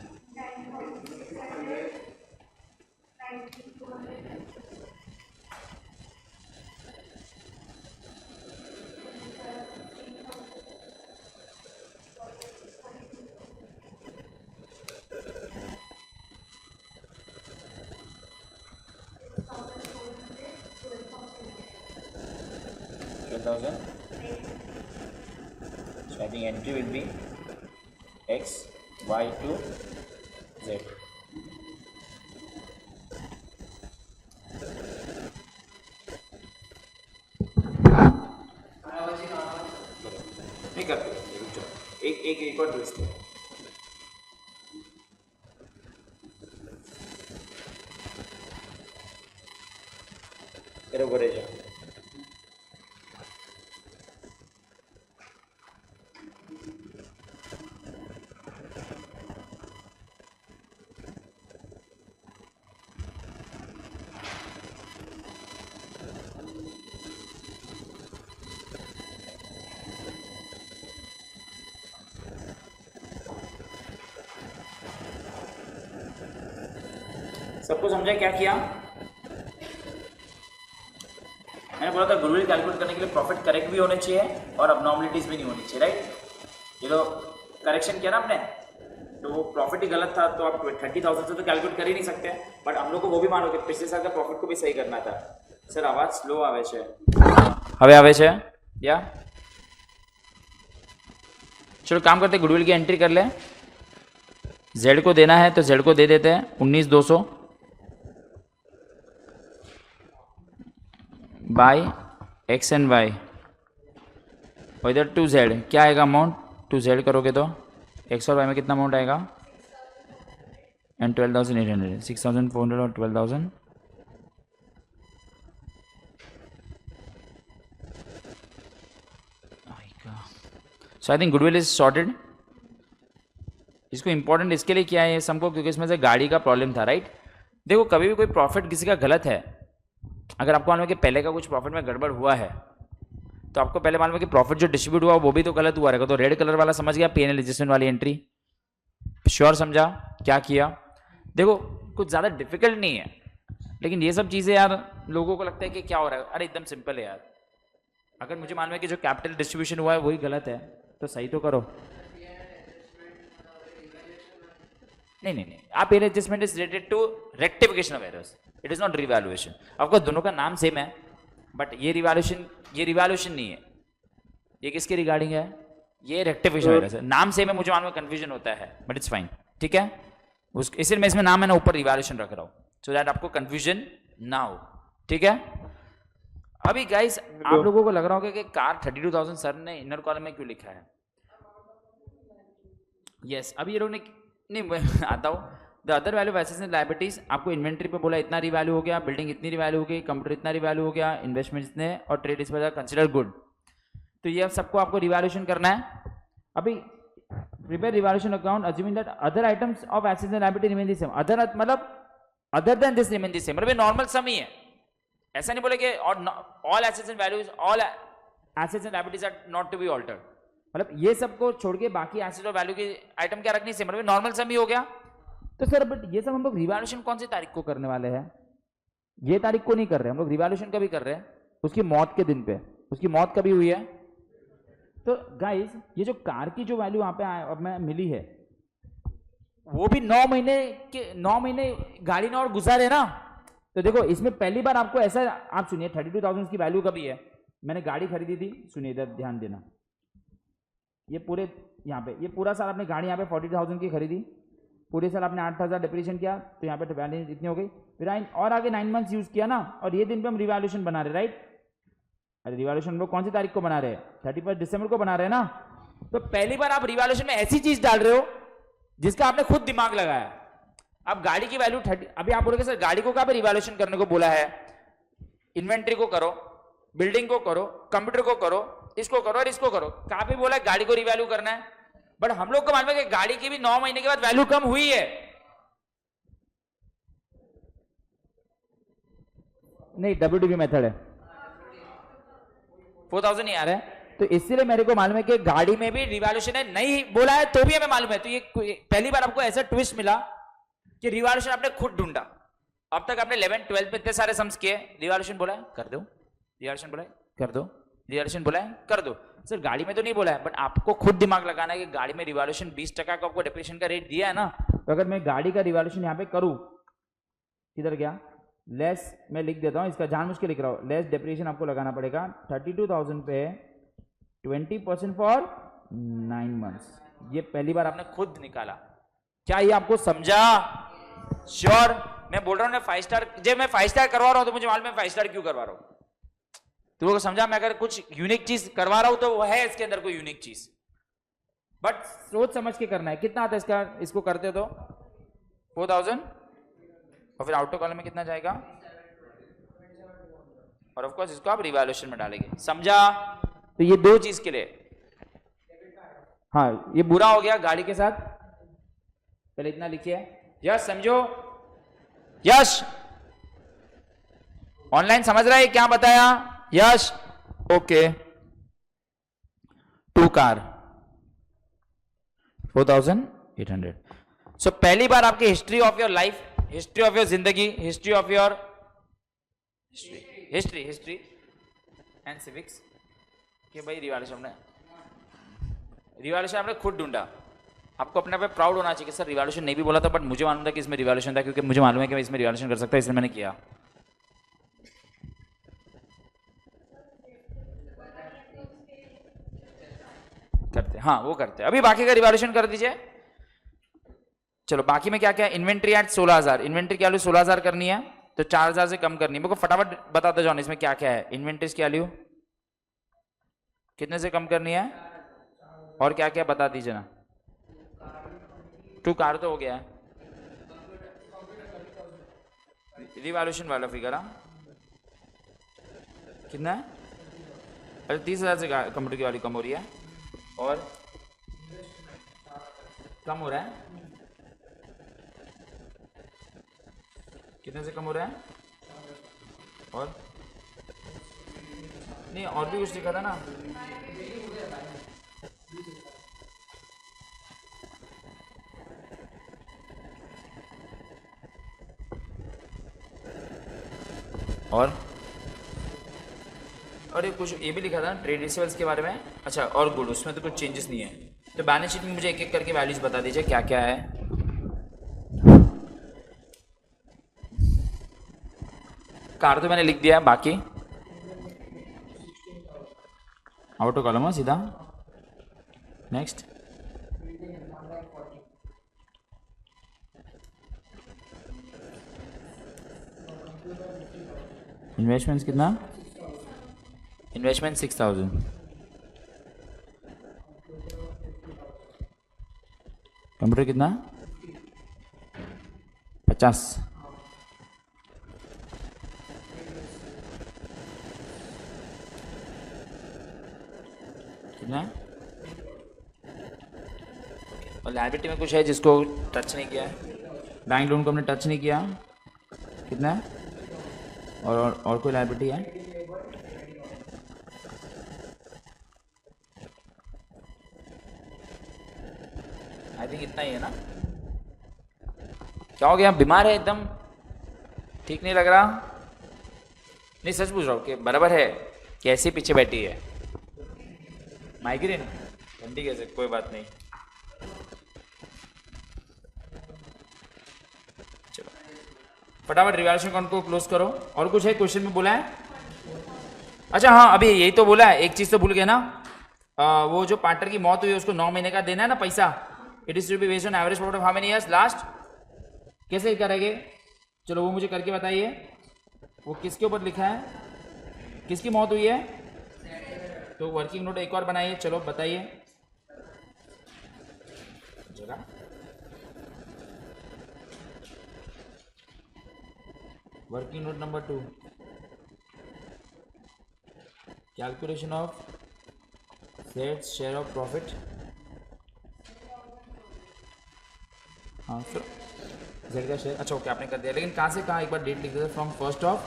So I think entry will be X, Y to Z. नहीं करते, एक और ट्विस्ट है। तेरे को रेजा सबको समझा क्या किया? मैंने बोला था गुडविल कैलकुलेट करने के लिए प्रॉफिट करेक्ट भी होने चाहिए और अबनॉर्मलिटीज भी नहीं होनी चाहिए, राइट। ये तो करेक्शन किया ना आपने, तो वो प्रॉफिट ही गलत था, तो आप 30,000 से तो कैलकुलेट कर ही नहीं सकते। बट हम लोग को वो भी मानो कि पिछले साल का प्रॉफिट को भी सही करना था। सर आवाज स्लो आवे छे, હવે આવે છે या चलो काम करते, गुडविल की एंट्री कर ले। जेड को देना है तो जेड को दे देते हैं 19,200 बाई एक्स एंड वाई और इधर 2Z क्या आएगा अमाउंट टू जेड करोगे तो एक्स और वाई में कितना अमाउंट आएगा, एंड 12,800, 6,400 और 12,000, so I think goodwill is sorted. इसको इंपॉर्टेंट इसके लिए किया है सबको क्योंकि इसमें से गाड़ी का प्रॉब्लम था, राइट। देखो कभी भी कोई प्रॉफिट किसी का गलत है, अगर आपको मालूम है कि पहले का कुछ प्रॉफिट में गड़बड़ हुआ है तो आपको पहले मालूम है कि प्रॉफिट जो डिस्ट्रीब्यूट हुआ वो भी तो गलत हुआ रहेगा। तो रेड कलर वाला समझ गया, पीएनएल एडजस्टमेंट वाली एंट्री श्योर समझा क्या किया। देखो कुछ ज़्यादा डिफिकल्ट नहीं है, लेकिन ये सब चीज़ें यार लोगों को लगता है कि क्या हो रहा है, अरे एकदम सिंपल है यार। अगर मुझे मालूम है कि जो कैपिटल डिस्ट्रीब्यूशन हुआ है वही गलत है तो सही तो करो। नहीं, आप error adjustment is related to rectification of errors, it is not revaluation. आपको दोनों का नाम सेम है बट ये रिवैल्यूएशन नहीं है। ये किसके रिगार्डिंग है, ये रेक्टिफिकेशन एरर्स है। नाम सेम है, मुझे मालूम है कंफ्यूजन होता है बट इट्स फाइन, ठीक है। इसलिए मैं इसमें नाम है ना ऊपर रिवैल्यूएशन रख रहा हूँ सो दैट आपको कंफ्यूजन ना हो, ठीक है। अभी गाइस आप लोगों को लग रहा होगा कि कार 32,000 सर ने इनर कॉलम में क्यों लिखा है। यस अभी ये लोग ने नहीं मैं आता हूँ। The other value of assets and liabilities, आपको इन्वेंट्री पे बोला इतना रिवैल्यू हो गया, बिल्डिंग इतनी रिवैल्यू हो गई, कंप्यूटर इतना रिवैल्यू हो गया, इन्वेस्टमेंट इतने और ट्रेड इस पर कंसिडर गुड। तो ये सबको आपको रिवैल्यूएशन करना है। अभी prepare revaluation account assuming that other items of assets and liability remain the same. Other मतलब other than this remain the same, मतलब नॉर्मल सम ही है। ऐसा नहीं बोले कि all assets and values all assets and liabilities are not to be altered, मतलब ये सबको छोड़ के बाकी एसेट और वैल्यू की आइटम क्या रखनी सेम, मतलब नॉर्मल सम ही हो गया। तो सर बट ये सब हम लोग रिवैल्यूएशन कौन सी तारीख को करने वाले हैं, ये तारीख को नहीं कर रहे हम लोग, रिवैल्यूएशन कभी कर रहे हैं उसकी मौत के दिन पे। उसकी मौत कभी हुई है। तो गाइस ये जो कार की जो वैल्यू वहां पे अब मैं मिली है वो भी 9 महीने गाड़ी ना और गुजारे ना। तो देखो इसमें पहली बार आपको ऐसा, आप सुनिए 32,000 की वैल्यू कभी है, मैंने गाड़ी खरीदी थी, सुनिए इधर ध्यान देना, ये पूरे यहाँ पे ये पूरा साल आपने गाड़ी यहाँ पे 40,000 की खरीदी, पूरे साल आपने 8,000 डिप्रीशिएशन किया तो यहाँ पे वैल्यू इतनी हो गई, फिर और आगे 9 मंथ्स यूज किया ना, और ये दिन पे हम रिवैल्यूएशन बना रहे, राइट। अरे रिवैल्यूएशन हम लोग कौन सी तारीख को बना रहे हैं, 31 दिसंबर को बना रहे हैं ना। तो पहली बार आप रिवैल्यूएशन में ऐसी चीज डाल रहे हो जिसका आपने खुद दिमाग लगाया। अब गाड़ी की वैल्यू 30, अभी आप बोलोगे सर गाड़ी को कहाँ पे रिवैल्यूएशन करने को बोला है, इन्वेंट्री को करो, बिल्डिंग को करो, कंप्यूटर को करो, इसको करो और इसको करो, कहाँ पे बोला है गाड़ी को रिवैल्यू करना है। बट हम लोग को मालूम है कि गाड़ी की भी 9 महीने के बाद वैल्यू कम हुई है। नहीं WDV मेथड है, 4,000 नहीं आ रहा है, तो इसलिए मेरे को मालूम है कि गाड़ी में भी रिवैल्यूएशन है, नहीं बोला है तो भी हमें मालूम है। तो ये पहली बार आपको ऐसा ट्विस्ट मिला कि रिवैल्यूएशन आपने खुद ढूंढा। अब तक आपने 11 12 में इतने सारे सम्स किए, रिवैल्यूएशन बोला है कर दो, रिवैल्यूएशन बोला है कर दो, रिवैल्यूएशन बोला है कर दो। सर गाड़ी में तो नहीं बोला है बट आपको खुद दिमाग लगाना है कि गाड़ी में रिवैल्यूएशन 20% का आपको डिप्रीशिएशन का रेट दिया है ना, तो अगर मैं गाड़ी का रिवैल्यूएशन यहाँ पे करूँ, किधर गया, लेस, मैं लिख देता हूँ, इसका जानबूझ के लिख रहा हूँ, लेस डिप्रीशिएशन आपको लगाना पड़ेगा 32,000 पे 20% फॉर 9 मंथ्स। ये पहली बार आपने खुद निकाला, क्या ये आपको समझा? श्योर मैं बोल रहा हूँ ना 5 स्टार, जब मैं 5 स्टार करवा रहा हूँ तो मुझे मालूम है 5 स्टार क्यों करवा रहा हूँ। तो वो समझा, मैं अगर कुछ यूनिक चीज करवा रहा हूं तो वो है इसके अंदर कोई यूनिक चीज, बट सोच समझ के करना है। कितना आता है इसका, इसको करते तो 4,000 और फिर आउटर कॉलम में कितना जाएगा, और ऑफ कोर्स इसको आप रिवैल्यूएशन में डालेंगे, समझा। तो ये दो चीज के लिए, हाँ ये बुरा हो गया गाड़ी के साथ, पहले इतना लिखिए। यस समझो, यश ऑनलाइन समझ रहा है क्या बताया, यश ओके। 2 कार 4,800। सो पहली बार आपकी history of your life, history of your जिंदगी, history of your history and civics कि भाई रिवैल्यूएशन आपने खुद ढूंढा। आपको अपने पे प्राउड होना चाहिए कि सर रिवैल्यूएशन नहीं भी बोला था बट मुझे मालूम था कि इसमें रिवैल्यूएशन था, क्योंकि मुझे मालूम है कि मैं इसमें रिवैल्यूएशन कर सकता हूं, इसलिए मैंने किया। करते, हाँ वो करते। अभी बाकी का रिवैल्यूएशन कर दीजिए। चलो बाकी में क्या क्या, इन्वेंट्री एट 16,000, इन्वेंट्री की वैल्यू 16,000 करनी है तो 4,000 से कम करनी है। मेरे को फटाफट बताते जाओ इसमें क्या क्या है। इन्वेंट्रीज की वैल्यू कितने से कम करनी है, और क्या क्या बता दीजिए ना। 2 कार तो हो गया है। रिवॉल्यूशन वाला फिगर, हाँ कितना है? अरे 30,000 से कंप्यूटर की वाली कम हो रही है, और कम हो रहा है, कितने से कम हो रहा है? और नहीं, और भी कुछ लिखा था ना। और ये कुछ ये भी लिखा था ट्रेड रिसीवेबल्स के बारे में। अच्छा, और गुड, उसमें तो कुछ चेंजेस नहीं है। तो बैलेंस शीट में मुझे एक एक करके वैल्यूज बता दीजिए क्या क्या है। कार तो मैंने लिख दिया है, बाकी आउट कॉलम है सीधा। नेक्स्ट, इन्वेस्टमेंट्स कितना? इन्वेस्टमेंट 6,000। कंप्यूटर कितना? 50। कितना? और लायबिलिटी में कुछ है जिसको टच नहीं किया है? बैंक लोन को हमने टच नहीं किया। कितना है? और कोई लायबिलिटी है? आई थिंक इतना ही है ना। क्या हो गया, बीमार है एकदम, ठीक नहीं लग रहा? नहीं, सच पूछ रहा हूँ कि बराबर है, कैसे पीछे बैठी है? माइग्रेन? ठंडी कैसे? कोई बात नहीं, चलो फटाफट रिवॉल्यूशन अकाउंट को क्लोज करो। और कुछ है क्वेश्चन में बोला है? अच्छा हाँ, अभी यही तो बोला है, एक चीज तो भूल गए ना। वो जो पार्टनर की मौत हुई उसको 9 महीने का देना है ना पैसा। It is to be based on average profit of how many years last. कैसे करेंगे? चलो वो मुझे करके बताइए। वो किसके ऊपर लिखा है, किसकी मौत हुई है? तो वर्किंग नोट एक और बनाइए, चलो बताइए जरा। Working note number 2, calculation of sets share of profit. हाँ सर, जेड का शेयर। अच्छा ओके, आपने कर दिया, लेकिन कहाँ से कहाँ? एक बार डेट लिख देते, फ्रॉम 1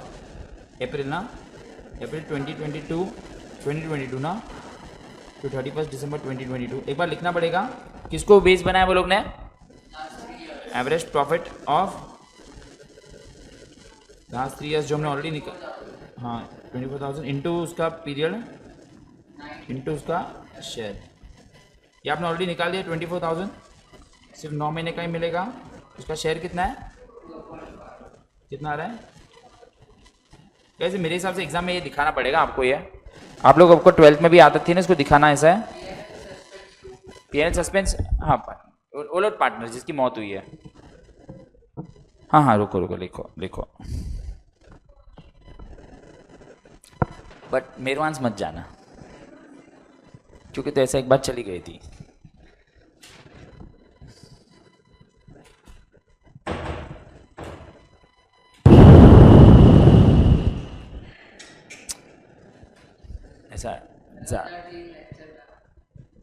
अप्रैल ना, अप्रैल 2022 ना, तो 31 दिसंबर 2022। एक बार लिखना पड़ेगा। किसको बेस बनाया वो लोग ने? Average profit of last 3 years, जो हमने ऑलरेडी निकाल, हाँ 24,000 इंटू उसका पीरियड इंटू उसका शेयर। ये आपने ऑलरेडी निकाल दिया 24,000, सिर्फ 9 महीने का ही मिलेगा। उसका शेयर कितना है? कितना आ रहा है? वैसे मेरे हिसाब से एग्जाम में ये दिखाना पड़ेगा आपको। ये आप लोग, आपको 12th में भी आदत थी ना इसको दिखाना, ऐसा है पीएनएल सस्पेंस। हाँ, ओलट पार्टनर जिसकी मौत हुई है। हाँ हाँ, रुको रुको, लिखो लिखो, बट मेरे वहां मत जाना, क्योंकि तो ऐसा एक बात चली गई थी। ऐसा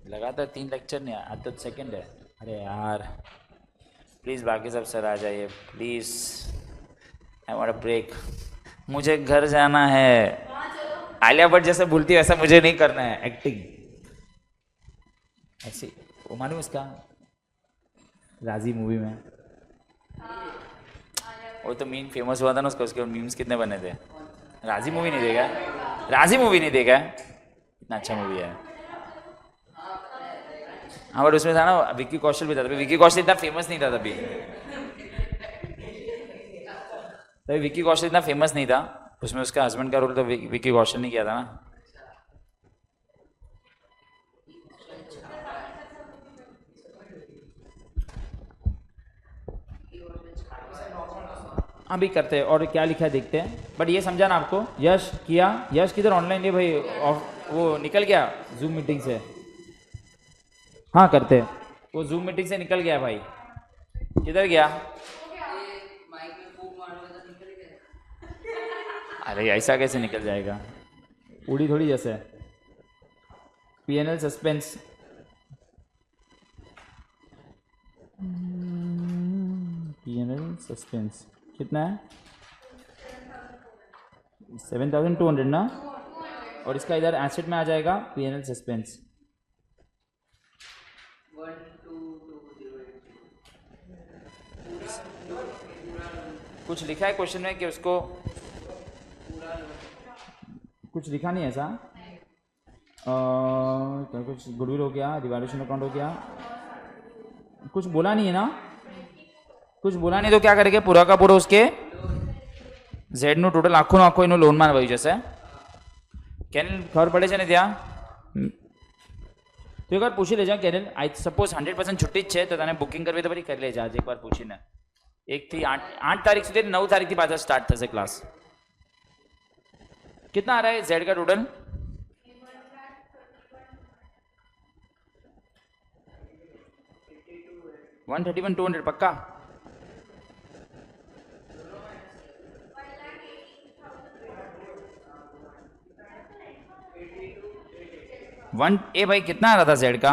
लगातार 3 लेक्चर नहीं, आज तो सेकंड है। अरे यार प्लीज़ बाकी सब सर आ जाइए please, I want a break, मुझे घर जाना है। आलिया भट्ट जैसे बोलती है वैसा मुझे नहीं करना है, एक्टिंग ऐसी। वो मालूम उसका राजी मूवी में वो तो मीम फेमस हुआ था ना उसका, उसके मीम्स कितने बने थे। राजी मूवी नहीं देखा? राजी मूवी नहीं देखा? इतना अच्छा मूवी है। हाँ, बट उसमें था ना विक्की कौशल भी था, तभी विक्की कौशल इतना फेमस नहीं था तभी विक्की कौशल इतना फेमस नहीं था उसमें। उसका हस्बैंड का रोल तो विक्की कौशल ने किया था ना। अभी करते हैं और क्या लिखा है देखते हैं। बट ये समझा ना आपको? यश किया, यश किधर ऑनलाइन है भाई? वो निकल गया जूम मीटिंग से। हाँ करते हैं। वो जूम मीटिंग से निकल गया भाई, किधर गया? अरे ऐसा कैसे निकल जाएगा, उड़ी थोड़ी जैसे। पीएनएल सस्पेंस, पीएनएल सस्पेंस कितना है? 7200 ना, और इसका इधर एसेट में आ जाएगा पीएनएल सस्पेंस। कुछ लिखा है क्वेश्चन में कि उसको कुछ लिखा नहीं है ऐसा? कुछ गुडविल हो गया, रिवैल्यूएशन अकाउंट हो गया, कुछ बोला नहीं है ना? कुछ बोला नहीं तो क्या करेंगे, पूरा का पूरा उसके ઝેડ નું ટોટલ આખું આખું એનું લોનમાં વહી જશે। કેનેલ ખબર પડે છે ને ત્યાં? તો એકવાર પૂછી લેજો કેનેલ, આઈ સપોઝ 100% છૂટી જ છે તો તને બુકિંગ કરવી તો પછી કરી લેજે આજે એકવાર પૂછીને। 1 થી 8 तारीख સુધી 9 तारीखથી પાછા સ્ટાર્ટ થશે क्लास। कितना आ रहा है जेड का टोटल? 131,200 पक्का? वन ए भाई कितना आ रहा था जेड का?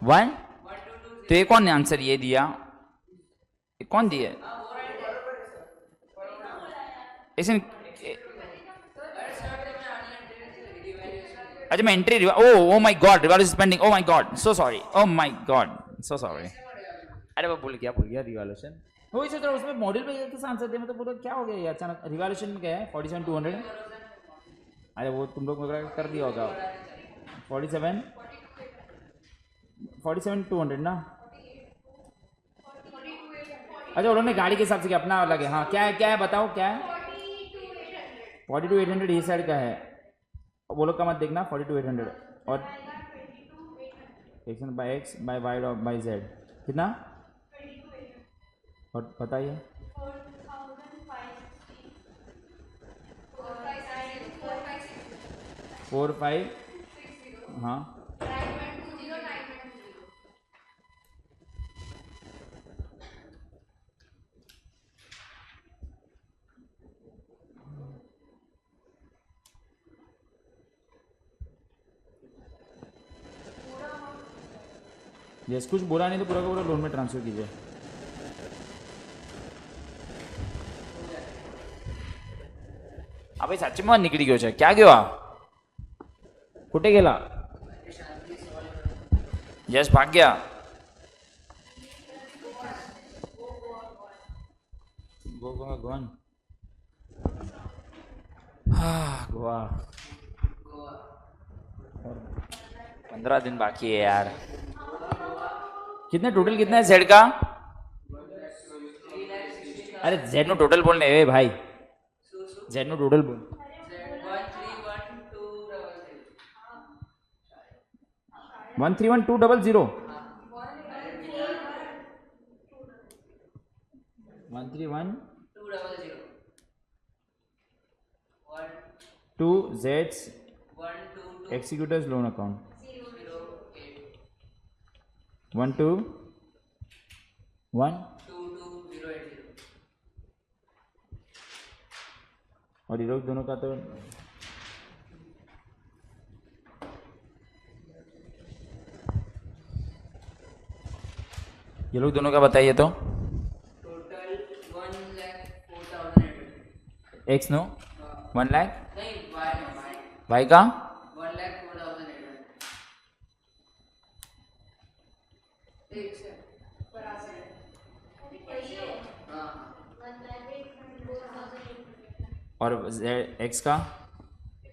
वन, तो ये कौन ने आंसर ये दिया? ये कौन दिया? ऐसे अच्छा मैं entry, oh my God, revaluation pending, oh my God, so sorry, oh my God, so sorry. अरे वो भूल गया रिवैल्यूएशन। वही सोच रहा हूँ उसमें मॉड्यूल पे कैसे आंसर दे, मतलब पूरा क्या हो गया ये अचानक? रिवैल्यूएशन में क्या है? 47,200। अरे वो तुम लोग वगैरह कर दिया होगा। 47,200 ना? अच्छा उन्होंने गाड़ी के हिसाब से क्या अपना अलग है? हाँ क्या है बताओ क्या है? 42,800 ये साइड का है, वो लोग का मत देखना। 42,800 और action by X by Y और बाय जेड कितना? और बताइए। 4,5 हाँ यस, कुछ बोला नहीं तो पूरा का पूरा लोन में ट्रांसफर कीजिए। अबे सच में निकली गयो छे, क्या गयो? कुठे गेला? यस भाग गया। गोवा हाँ गोवा 15 दिन बाकी है यार। कितने टोटल कितना है जेड का? अरे जेड नो टोटल बोलने ए भाई, जेड नो टोटल बोल। 131,200 131,200 2 Z's executors loan account 121,220 और ये लोग दोनों का तो ये लोग दोनों का बताइए तो। टोटल 1,04,800 एक्स नो 1 लाख नहीं वाई का 1,04,800 और एक्स का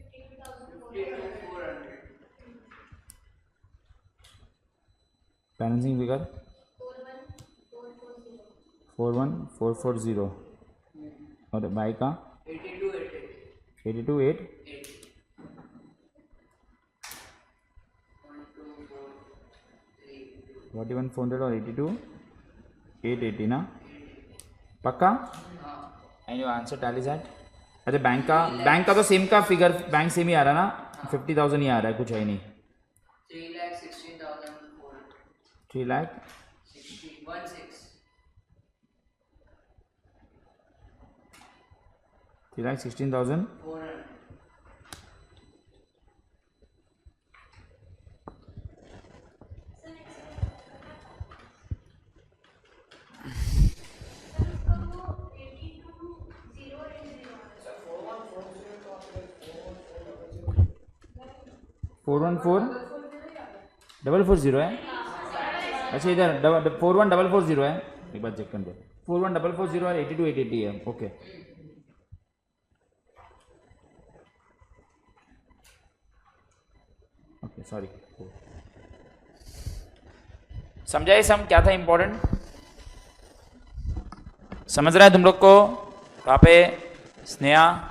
52,400 बैलेंसिंग फिगर 41,440 और वाई का 82,800 41,400 और 82,880 ना? पक्का? And your answer tallies at अरे बैंक का तो सेम का फिगर, बैंक सेम ही आ रहा ना, 50,000 ही आ रहा है, कुछ है ही नहीं। 3 लाख 3,16,000। फोर 41440 है। अच्छा इधर 41440 है, एक बार चेक कर दो। 41440 और 82,880 है। Okay okay sorry. समझाइए सम क्या था इंपॉर्टेंट, समझ रहा है तुम लोग को? कहाँ पे स्नेहा?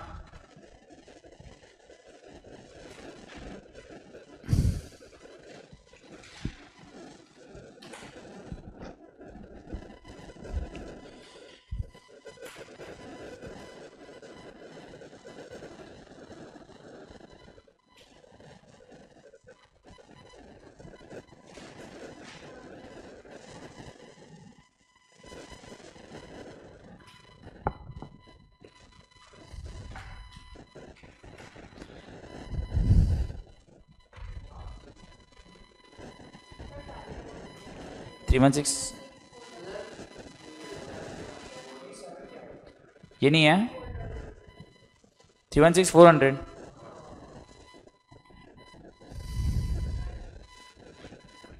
थ्री 1 6 ये नहीं है। 316,400।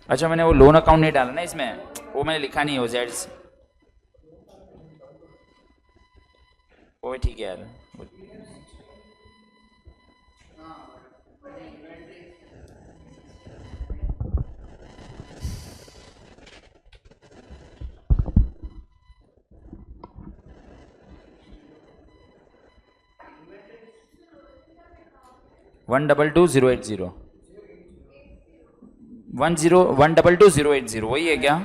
अच्छा मैंने वो लोन अकाउंट नहीं डाला ना इसमें, वो मैंने लिखा नहीं है, वो जेड्स। वो ठीक है यार। 1222080 1222080 वही है क्या?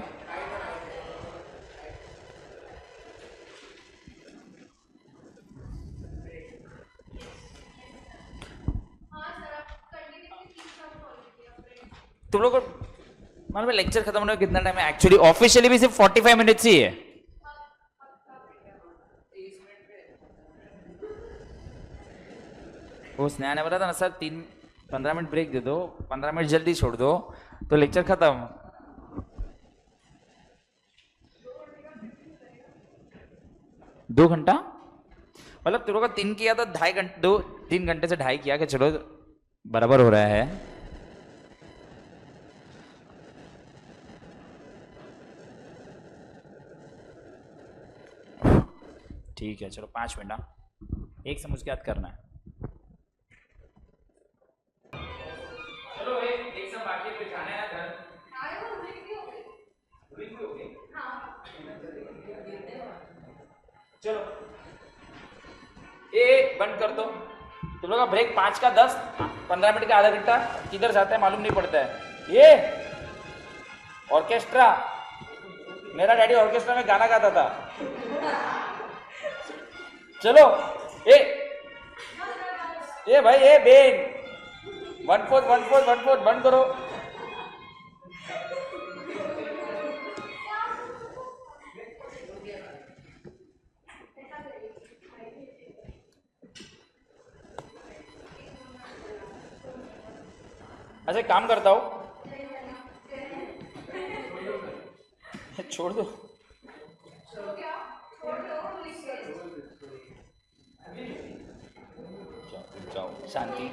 तुम लोग को मतलब लेक्चर खत्म होने में कितना टाइम है? एक्चुअली ऑफिशियली भी सिर्फ 45 मिनट्स ही है। वो स्नेहा ने बोला था ना सर 15 मिनट ब्रेक दे दो, 15 मिनट जल्दी छोड़ दो तो लेक्चर खत्म। दो घंटा मतलब तुम लोग का 3 किया तो 2.5 घंटे, 2-3 घंटे से 2.5 किया कि चलो बराबर हो रहा है। ठीक है चलो 5 मिनट एक से मुझे याद करना है। चलो एक सब बाकी पे जाना है घर। चलो ये बंद कर दो। तुम लोग का ब्रेक 5 का 10, 15 मिनट का आधा घंटा किधर जाता है मालूम नहीं पड़ता है। ये ऑर्केस्ट्रा, मेरा डैडी ऑर्केस्ट्रा में गाना गाता था। चलो ए भाई ए बेन 141414 बंद करो। अच्छा काम करता हूँ, छोड़ दो। जाओ शांति।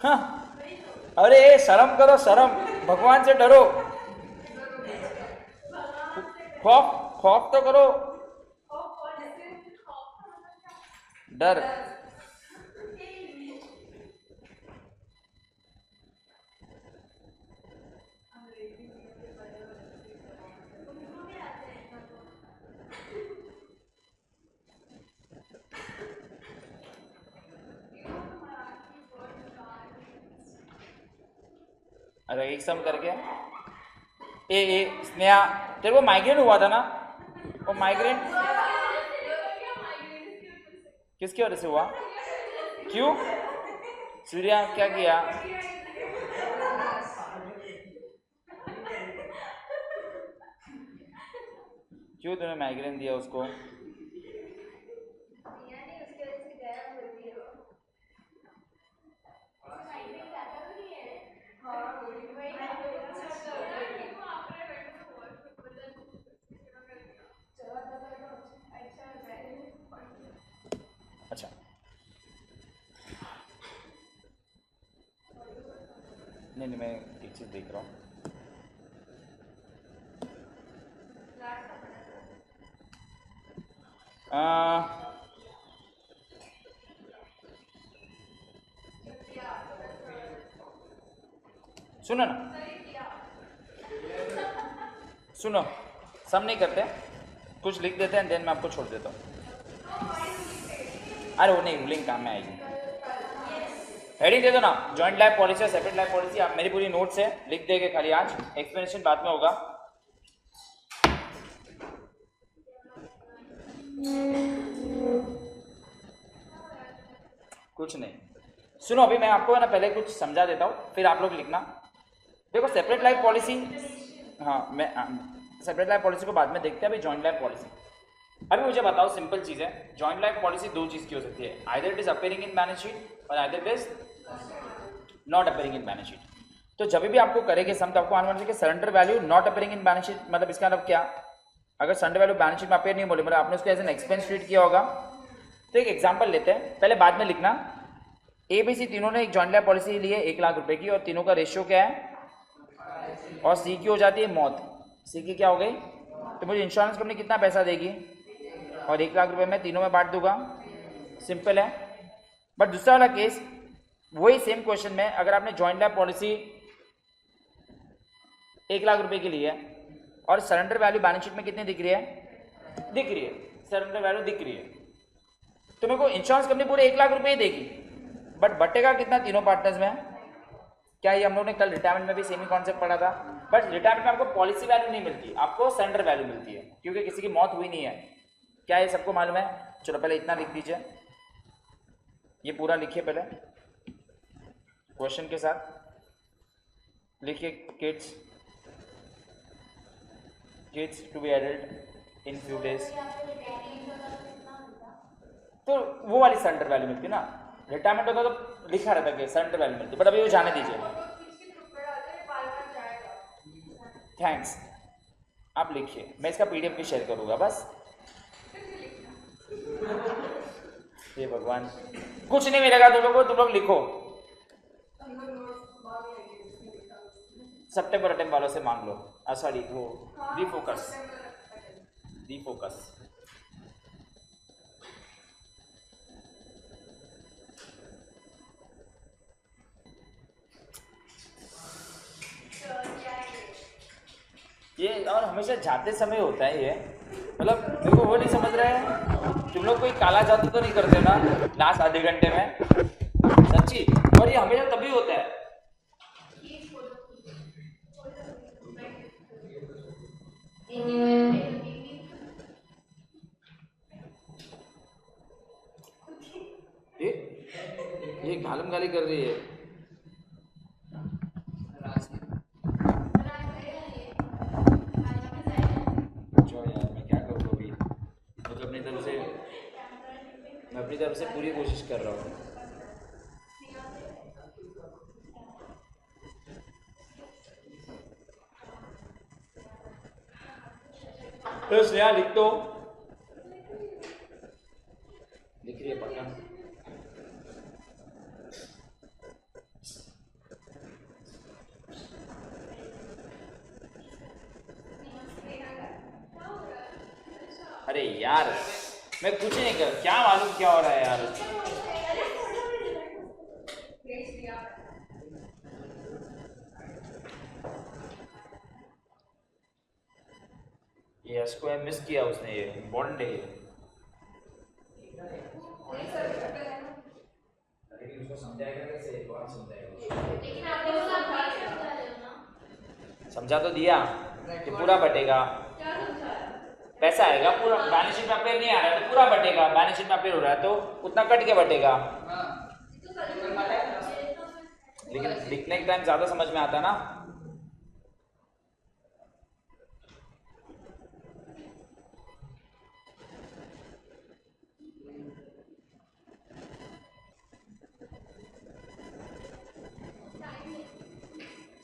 हाँ अरे शर्म करो, शर्म, भगवान से डरो, खौफ खौफ तो करो, डर। अरे एक सम करके ए स्नेहा तेरे को माइग्रेन हुआ था ना? वो माइग्रेन किसकी वजह से हुआ? क्यों? सूर्या क्या किया? क्यों तूने माइग्रेन दिया उसको? अच्छा, नहीं मैं एक चीज देख रहा हूँ। सुनो ना, सुनो, सब नहीं करते, कुछ लिख देते हैं देन मैं आपको छोड़ देता हूँ। अरे वो नहीं, रूलिंग काम में आएगी। हेडिंग दे दो ना, जॉइंट लाइफ पॉलिसी और सेपरेट लाइफ पॉलिसी। आप मेरी पूरी नोट्स है लिख देंगे खाली, आज एक्सप्लेनेशन बाद में होगा। कुछ नहीं, सुनो अभी मैं आपको ना पहले कुछ समझा देता हूँ, फिर आप लोग लिखना। देखो सेपरेट लाइफ पॉलिसी, हाँ मैं सेपरेट लाइफ पॉलिसी को बाद में देखते हैं, अभी जॉइंट लाइफ पॉलिसी। अभी मुझे बताओ, सिंपल चीज़ है, जॉइंट लाइफ पॉलिसी दो चीज़ की हो सकती है, either it is appearing in balance sheet और either it is not appearing in balance sheet. तो जब भी आपको करेंगे सम, तो आपको आने वाला surrender value not appearing in balance sheet, मतलब इसका मतलब क्या? अगर सरेंडर वैल्यू बैलेंस शीट में अपेयर नहीं बोले, मतलब आपने उसको एज एन एक्सपेंस ट्रीट किया होगा। तो एक एग्जांपल लेते हैं, पहले बाद में लिखना। ए बी सी तीनों ने एक जॉइंट लाइफ पॉलिसी ली है 1 लाख रुपए की, और तीनों का रेशियो क्या है? और सी की हो जाती है मौत। सी की क्या हो गई? तो मुझे इंश्योरेंस कंपनी कितना पैसा देगी? और 1 लाख रुपए में तीनों में बांट दूंगा, सिंपल है। बट दूसरा वाला केस, वही सेम क्वेश्चन में अगर आपने जॉइंट लाइफ पॉलिसी 1 लाख रुपए की ली है और सरेंडर वैल्यू बैलेंस शीट में कितनी दिख रही है? दिख रही है, सरेंडर वैल्यू दिख रही है, तो मेरे को इंश्योरेंस कंपनी पूरे 1 लाख रुपए ही देगी, बट बटेगा कितना तीनों पार्टनर्स में? क्या ये हम लोग ने कल रिटायरमेंट में भी सेम ही कॉन्सेप्ट पढ़ा था। बट रिटायरमेंट में आपको पॉलिसी वैल्यू नहीं मिलती, आपको सरेंडर वैल्यू मिलती है, क्योंकि किसी की मौत हुई नहीं है। क्या ये सबको मालूम है? चलो पहले इतना लिख दीजिए, ये पूरा लिखिए पहले क्वेश्चन के साथ लिखिए। Kids to be adult in few days, तो वो वाली सरेंडर वैल्यू मिलती ना। रिटायरमेंट होता तो लिखा रहता कि सरेंडर वैल्यू मिलती, बट अभी वो जाने दीजिए। थैंक्स, आप लिखिए, मैं इसका पीडीएफ भी शेयर करूंगा बस। हे भगवान, कुछ नहीं मिलेगा तुम लोग को, तुम लोग लिखो। सितंबर अटेम्प वालों से मांग लो, सॉरी वो रीफोकस। ये और हमेशा जाते समय होता है ये, मतलब मेरे को वो नहीं समझ रहा है, तुम लोग कोई काला जादू तो नहीं करते ना लास्ट आधे घंटे में? सच्ची, और ये हमेशा तभी होता है। ये गालम गाली कर रही है। अपनी तरफ से पूरी कोशिश कर रहा हूँ। तो स्नेहा लिख दो, लिख रही है पक्का? अरे यार मैं कुछ नहीं कर, क्या मालूम क्या हो रहा है यार। ये इसको मिस किया उसने, ये इम्पोर्टेंट है ये। समझा तो दिया कि पूरा बटेगा। पैसा आएगा पूरा, बैलेंस शीट में अपेयर नहीं आ रहा है तो पूरा बटेगा, बैलेंस शीट में अपेयर हो रहा है तो उतना कट के बटेगा। लेकिन लिखने के टाइम ज्यादा समझ में आता है ना।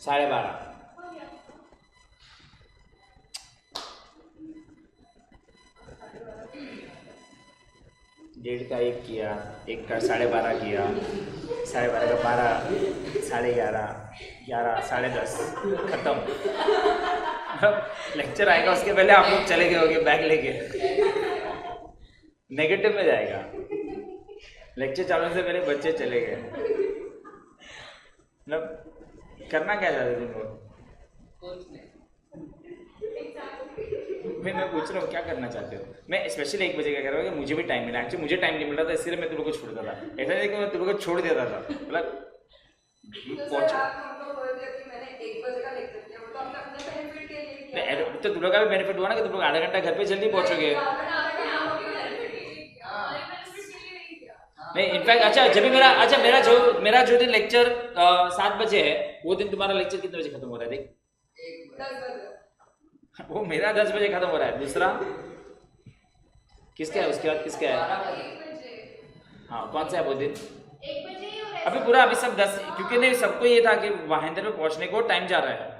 साढ़े 12 1:30 का 1 किया, 1 का 12:30 किया, 12:30 का 12, 11:30, 11, 10:30 खत्म। लेक्चर आएगा उसके पहले आप लोग चले गए होगे बैग लेके, नेगेटिव में जाएगा। लेक्चर चालू से पहले बच्चे चले गए, मतलब करना क्या चाहते तुम लोग? मैं पूछ रहा हूँ क्या करना चाहते हो? मैं स्पेशली 1 बजे क्या कर रहा हूँ कि मुझे भी टाइम मिला, एक्चुअली मुझे टाइम नहीं मिल रहा था इसलिए मैं तुम लोग को छोड़ता था। ऐसा नहीं कि मैं तुम लोग को छोड़ देता था, मतलब तो तुम लोग का भी बेनिफिट हुआ ना कि तुम लोग आधा घंटा घर पे जल्दी पहुंचोगे। नहीं इनफैक्ट अच्छा जब भी मेरा जो दिन लेक्चर 7 बजे है वो दिन तुम्हारा लेक्चर कितने बजे खत्म हो रहा है? देख 10 बजे वो मेरा 10 बजे खत्म हो रहा है। दूसरा किसका है? उसके बाद किसका है? हाँ कौन सा है वो दिन? 1 बजे। अभी पूरा अभी सब 10, क्योंकि नहीं सबको ये था कि महेंद्र में पहुंचने को टाइम जा रहा है।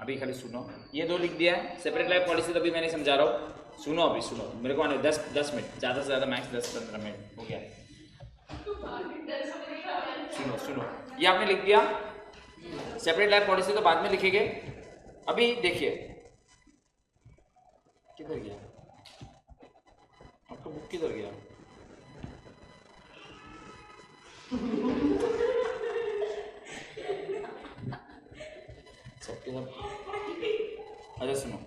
अभी खाली सुनो, ये 2 लिख दिया है। सेपरेट लाइफ पॉलिसी तो अभी मैंने समझा रहा हूँ, सुनो अभी सुनो मेरे को आने 10 मिनट, ज़्यादा से ज़्यादा मैक्स 10-15 मिनट हो गया। सुनो ये आपने लिख दिया। सेपरेट लाइफ पॉलिसी तो बाद में लिखेंगे। अभी देखिए किधर गया आपका बुक, किधर गया? सबके सब अच्छा सुनो,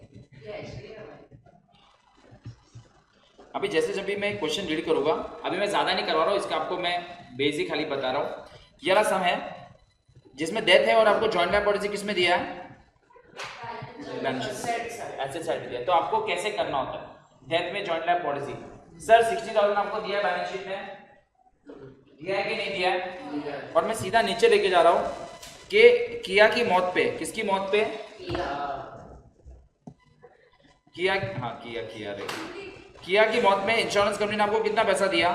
अभी जैसे जब भी मैं क्वेश्चन रीड करूंगा, अभी मैं ज्यादा नहीं करवा रहा हूँ इसका, आपको मैं बेसिक खाली बता रहा हूँ। ये वाला सम है जिसमें डेथ है और आपको जॉइंट लाइफ पॉलिसी किसमें दिया है? एसेट साइड दिया है। तो आपको कैसे करना होता है डेथ में जॉइंट लाइफ पॉलिसी? सर 60,000 आपको दिया है बैलेंस शीट में, दिया है कि नहीं दिया है? और मैं सीधा नीचे लेके जा रहा हूँ कि किया की मौत पे, किसकी मौत पे? किया, हाँ किया की मौत में इंश्योरेंस कंपनी ने आपको कितना पैसा दिया?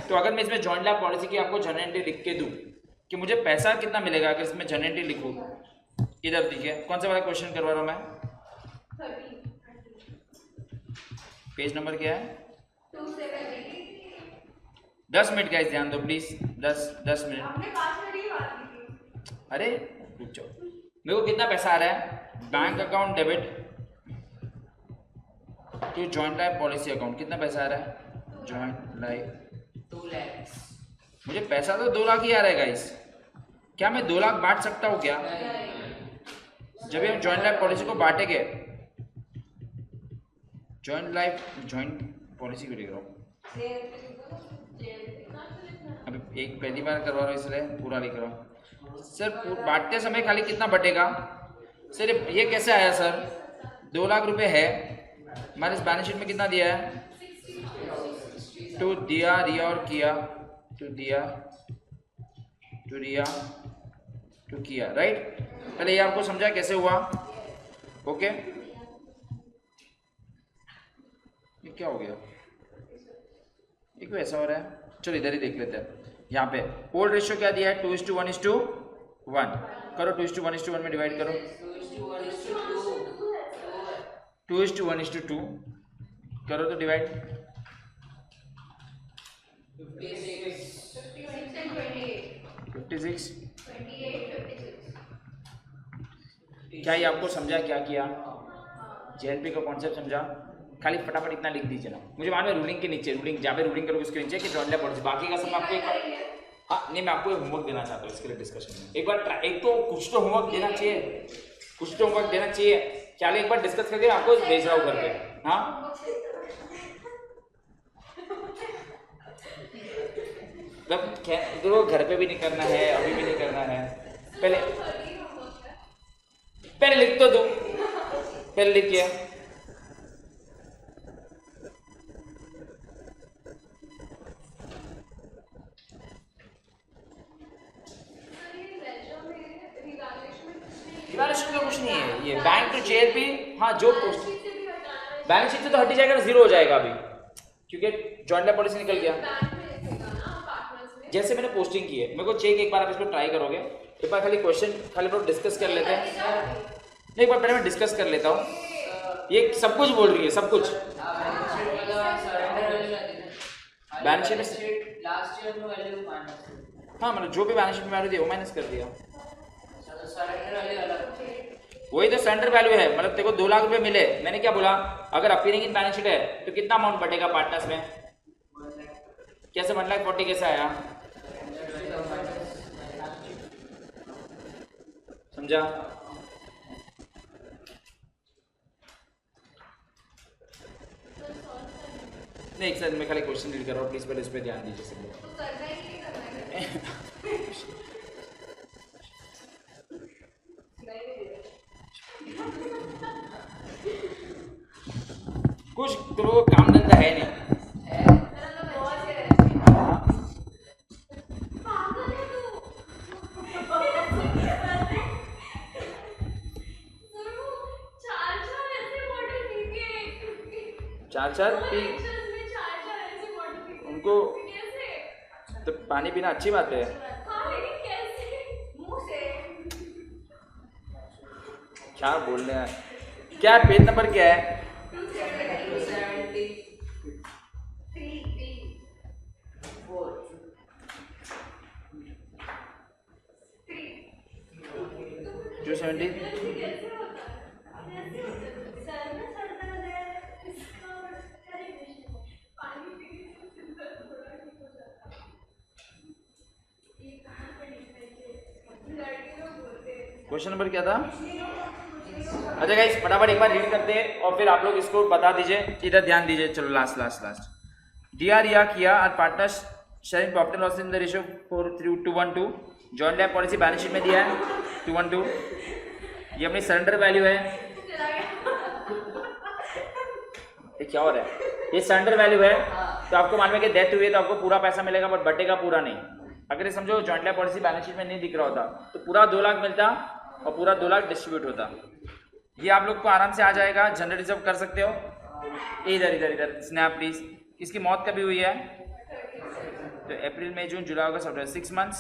तो अगर मैं इसमें जॉइंट लाइफ पॉलिसी की आपको जनरल एंट्री लिख के दूं कि मुझे पैसा कितना मिलेगा अगर इसमें जनरल एंट्री लिखूं, इधर देखिए कौन सा वाला क्वेश्चन करवा रहा हूं मैं? पेज नंबर क्या है? 10 मिनट गाइस ध्यान दो प्लीज, 10 मिनट। अरे रुक जाओ, मेरे को कितना पैसा आ रहा है? Bank account debit to joint life policy account, कितना पैसा आ रहा है? Joint life 2 lakh. मुझे पैसा तो 2 लाख ही आ रहा है गाइस। क्या मैं 2 लाख बांट सकता हूँ क्या? जब हम जॉइंट लाइफ पॉलिसी को बांटेंगे, जॉइंट पॉलिसी को लिख रहा हूँ, अभी एक पहली बार करवा रहा हूँ इसलिए पूरा लिख रहा हूँ। सर बांटते समय खाली कितना बटेगा? सर ये कैसे आया सर? 2 लाख रुपए है, हमारे बैलेंस शीट में कितना दिया है? टू दिया, रिया और किया, टू दिया, टू रिया, टू किया, राइट? पहले ये आपको समझा कैसे हुआ? ओके ये क्या हो गया? ये क्यों ऐसा हो रहा है? चलो इधर ही देख लेते हैं। यहाँ पे ओल्ड रेशियो क्या दिया है? 2:1:1 करो, 2:1:1 में डिवाइड करो, 2:1:2 करो तो डिवाइड 56। क्या ये आपको समझा? क्या किया? जेएलपी का कॉन्सेप्ट समझा? खाली फटाफट इतना लिख दीजिए ना, मुझे मान में रूलिंग के नीचे, रूलिंग जहाँ पे रूलिंग करोगे उसके नीचे कि जॉइंट लाइफ पॉलिसी, बाकी का सब आपको एक बार, हाँ नहीं मैं आपको एक होमवर्क देना चाहता हूँ इसके लिए डिस्कशन में। एक बार एक तो कुछ तो होमवर्क देना चाहिए, कुछ तो होमवर्क देना चाहिए। चलिए एक बार डिस्कस करके आपको भेज रहा हूँ घर पे। हाँ मतलब घर पे भी नहीं करना है, अभी भी नहीं करना है, पहले पहले लिख तो दो, पहले लिखिए। रिवैल्यूएशन का कुछ नहीं है, ये बैंक टू जेएलपी, हाँ जो बैलेंस शीट से तो हट ही जाएगा ना, जीरो हो जाएगा अभी, क्योंकि जॉइंट लाइफ पॉलिसी निकल गया। जैसे मैंने पोस्टिंग की है, मेरे को चेक एक बार आप इसको ट्राई करोगे, एक बार खाली क्वेश्चन खाली लोग डिस्कस कर लेते हैं। नहीं, एक बार पहले मैं डिस्कस कर लेता हूँ, ये सब कुछ बोल रही है, सब कुछ बैलेंस शीट में लास्ट ईयर में वैल्यू माइनस, हाँ मतलब जो भी बैलेंस शीट में वैल्यू थी वो माइनस कर दिया। सरेंडर वाले अलग, वही तो सरेंडर वैल्यू है, मतलब तेरे को 2 लाख रुपए मिले, मैंने क्या बोला, अगर अपीयरिंग इन बैलेंस शीट है तो कितना अमाउंट बढ़ेगा पार्टनर्स में, कैसे 1,40,000 कैसे आया, समझा? नहीं एक सेकंड, मैं खाली क्वेश्चन रीड कर रहा हूँ, प्लीज पहले इस पे ध्यान दीजिए सब लोग। कुछ तो काम धंधा है नहीं, चार उनको तो पानी पीना अच्छी बात है। क्या बोल रहे हैं, क्या पेज नंबर क्या है? जो 70 क्वेश्चन नंबर क्या था? अच्छा गाइस फटाफट एक बार रीड करते हैं और फिर आप लोग इसको बता दीजिए, इधर ध्यान दीजिए। चलो लास्ट डीआर या किया और partners sharing profit and loss in the ratio 4:2:1 joint life policy balance sheet में दिया है 2:1 ये अपनी सरेंडर वैल्यू है। ये क्या हो रहा है, ये सरेंडर वैल्यू है, तो आपको मालूम है कि डेथ हुई है तो आपको पूरा पैसा मिलेगा बट बटेगा पूरा नहीं। अगर ये समझो joint life policy balance sheet में नहीं दिख रहा होता तो पूरा 2 लाख मिलता और पूरा 2 लाख डिस्ट्रीब्यूट होता। ये आप लोग को आराम से आ जाएगा, जनरल रिजर्व कर सकते हो। इधर स्नैप प्लीज। इसकी मौत कभी हुई है? तो अप्रैल मई जून जुलाई अगस्त सितंबर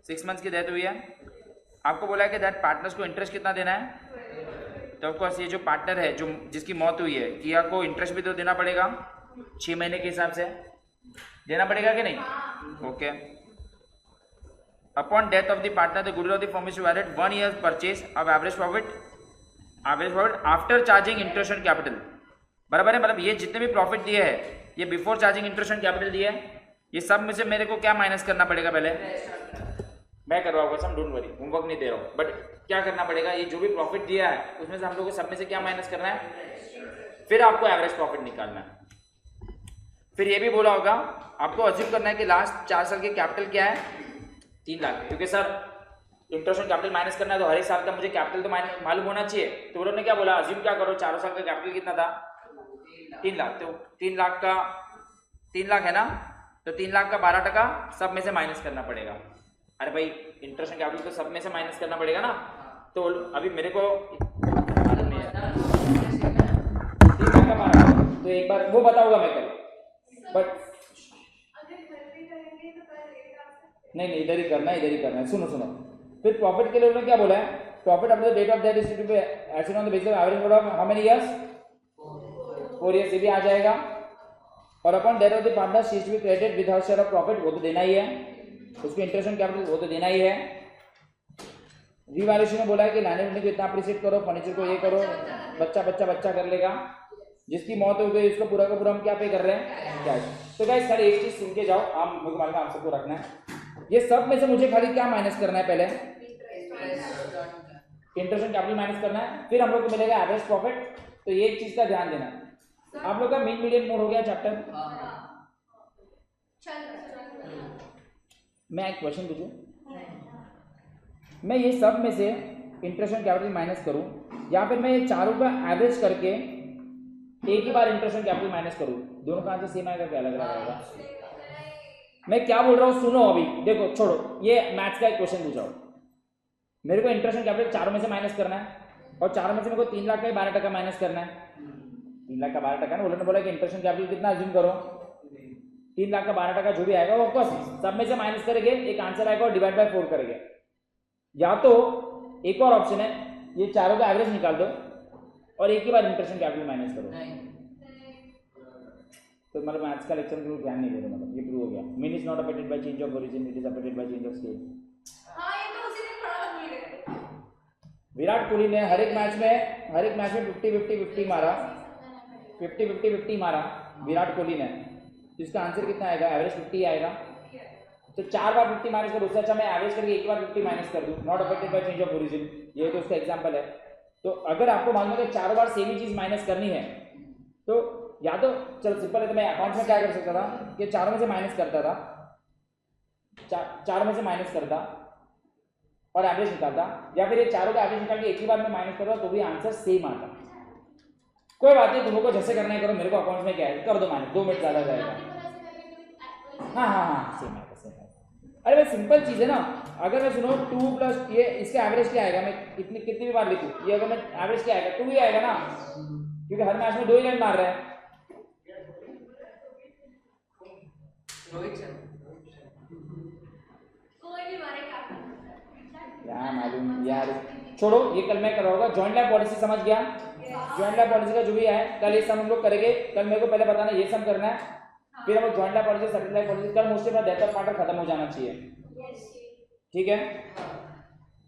6 मंथ्स की डेथ हुई है। आपको बोला है कि दैट पार्टनर्स को इंटरेस्ट कितना देना है, तो ऑफकोर्स ये जो पार्टनर है जो जिसकी मौत हुई है किया को इंटरेस्ट भी तो देना पड़ेगा 6 महीने के हिसाब से देना पड़ेगा कि नहीं? Okay. Upon death of the partner the goodwill of the firm is valid 1 year purchase of average profit after charging interest and capital. बराबर है, मतलब ये जितने भी प्रॉफिट दिए हैं ये before charging interest and capital दिए है, ये सब में से मेरे को क्या माइनस करना पड़ेगा? पहले मैं करवाऊंगा सम, डोंट वरी, होमवर्क नहीं दे रहा हूँ, बट क्या करना पड़ेगा, ये जो भी प्रॉफिट दिया है उसमें से हम लोग को सब में से क्या माइनस करना है, फिर आपको एवरेज प्रॉफिट निकालना है। फिर ये भी बोला होगा आपको अज्यूम करना है कि लास्ट 4 साल के कैपिटल क्या है 3 लाख, क्योंकि सर इंटरेस्ट और कैपिटल माइनस करना है तो हर एक साल का मुझे कैपिटल तो मालूम होना चाहिए। तो उन्होंने क्या बोला, अज्यूम क्या करो 4 साल का कैपिटल कितना था 3 लाख, तो 3 लाख का 3 लाख है ना, तो 3 लाख का 12% सब में से माइनस करना पड़ेगा। अरे भाई इंटरेस्ट एंड कैपिटल तो सब में से माइनस करना पड़ेगा ना, तो अभी मेरे को मालूम नहीं है 3 लाख का 12%, तो एक बार वो बताऊंगा मैं कल, बट नहीं इधर ही करना है। सुनो फिर प्रॉफिट के लिए उन्होंने क्या बोला है, profit up to the date of that is to be assessed on the basis of average of how many years 4 years, ये भी आ जाएगा। और upon date of the partner she is to be credited with her share of profit, वो तो देना ही है, उसको इंटरेस्ट एंड कैपिटल वो तो देना ही है। रिवैल्यूएशन में बोला है कि लैंड को इतना अप्रिशिएट करो, फर्नीचर को ये करो, बच्चा कर लेगा। जिसकी मौत हो गई उसको पूरा का पूरा हम क्या पे कर रहे हैं, कैश। तो गाइस खाली एक चीज सुन के जाओ, आप मुझे मालूम है आप सबको रखना है, ये सब में से मुझे खाली क्या माइनस करना है, पहले इंटरेस्ट एंड कैपिटल माइनस करना है, फिर हम लोग को मिलेगा एवरेज प्रॉफिट। तो ये एक चीज का ध्यान देना, आप लोग का मीन मीडियन मोड हो गया चैप्टर। मैं एक क्वेश्चन पूछूं, मैं ये सब में से इंटरेस्ट एंड कैपिटल माइनस करूं या फिर मैं ये चारों का एवरेज करके एक ही बार इंटरेस्ट एंड कैपिटल माइनस करूं, दोनों का आंसर सेम आएगा क्या अलग अलग आएगा? मैं क्या बोल रहा हूँ सुनो, अभी देखो छोड़ो, ये मैथ्स का एक क्वेश्चन पूछा हो, मेरे को इंटरेस्ट एंड कैपिटल चारों में से माइनस करना है और चारों में से मेरे को 3 लाख का 12% माइनस करना है। 3 लाख का 12% ना, उन्होंने बोला कि इंटरेस्ट एंड कैपिटल कितना अज्यूम करो, 3 लाख का 12% जो भी आएगा वो ऑफकोर्स सब में से माइनस करेंगे, एक आंसर आएगा और डिवाइड बाय 4 करेंगे। या तो एक और ऑप्शन है, ये चारों का एवरेज निकाल दो और एक ही बार इंटरेस्ट एंड कैपिटल माइनस करो। तो मतलब मैथ्स का लेक्चर में ध्यान नहीं दे रहे, मतलब ये प्रूव हो गया। Mean is not affected by change of origin, it is affected by change of state. हां ये तो उसी दिन पढ़ा भूल गए। विराट कोहली ने हर एक मैच में 50-50-50 मारा, 50-50-50 मारा विराट कोहली ने, तो इसका आंसर कितना आएगा? एवरेज 50 आएगा। तो 4 बार 50 माइनस करो, उससे अच्छा मैं एवरेज करके एक बार 50 माइनस कर दूं, not affected by change of origin, ये तो उसका एग्जांपल है। तो अगर आपको मालूम है कि 4 बार सेम ही चीज माइनस करनी है, तो या तो चलो सिंपल है, तो मैं अकाउंट में क्या कर सकता था कि चारों में से माइनस करता था, चार में से माइनस करता और एवरेज निकालता, या फिर ये चारों का एवरेज निकाल के एक ही बार में माइनस करता तो भी आंसर सेम आता। कोई बात नहीं, तुमको जैसे करना है करो, मेरे को अकाउंट में क्या है कर दो माइनस, 2 मिनट ज्यादा जाएगा। हाँ सेम आएगा, सेम आएगा। अरे भाई सिंपल चीज है ना, अगर मैं सुनो 2 प्लस ये इसका एवरेज क्या आएगा, मैं कितनी भी बार लिखूं, ये अगर मैं एवरेज क्या आएगा 2 ही आएगा ना, क्योंकि हर मैच में 2 ही रन मार रहे हैं। रोहित सर कोई भी मारेगा क्या मालूम यार, छोड़ो ये कल मैं कराऊंगा। जॉइंट लैब पॉलिसी समझ गया? जॉइंट लैब पॉलिसी का जो भी है कल ये सम हम लोग करेंगे। कल मेरे को पहले बताना ये सम करना है, फिर हम लोग joint lab policy, separate lab policy, कल मोस्टली अपना डेथ ऑफ पार्ट खत्म हो जाना चाहिए, ठीक है?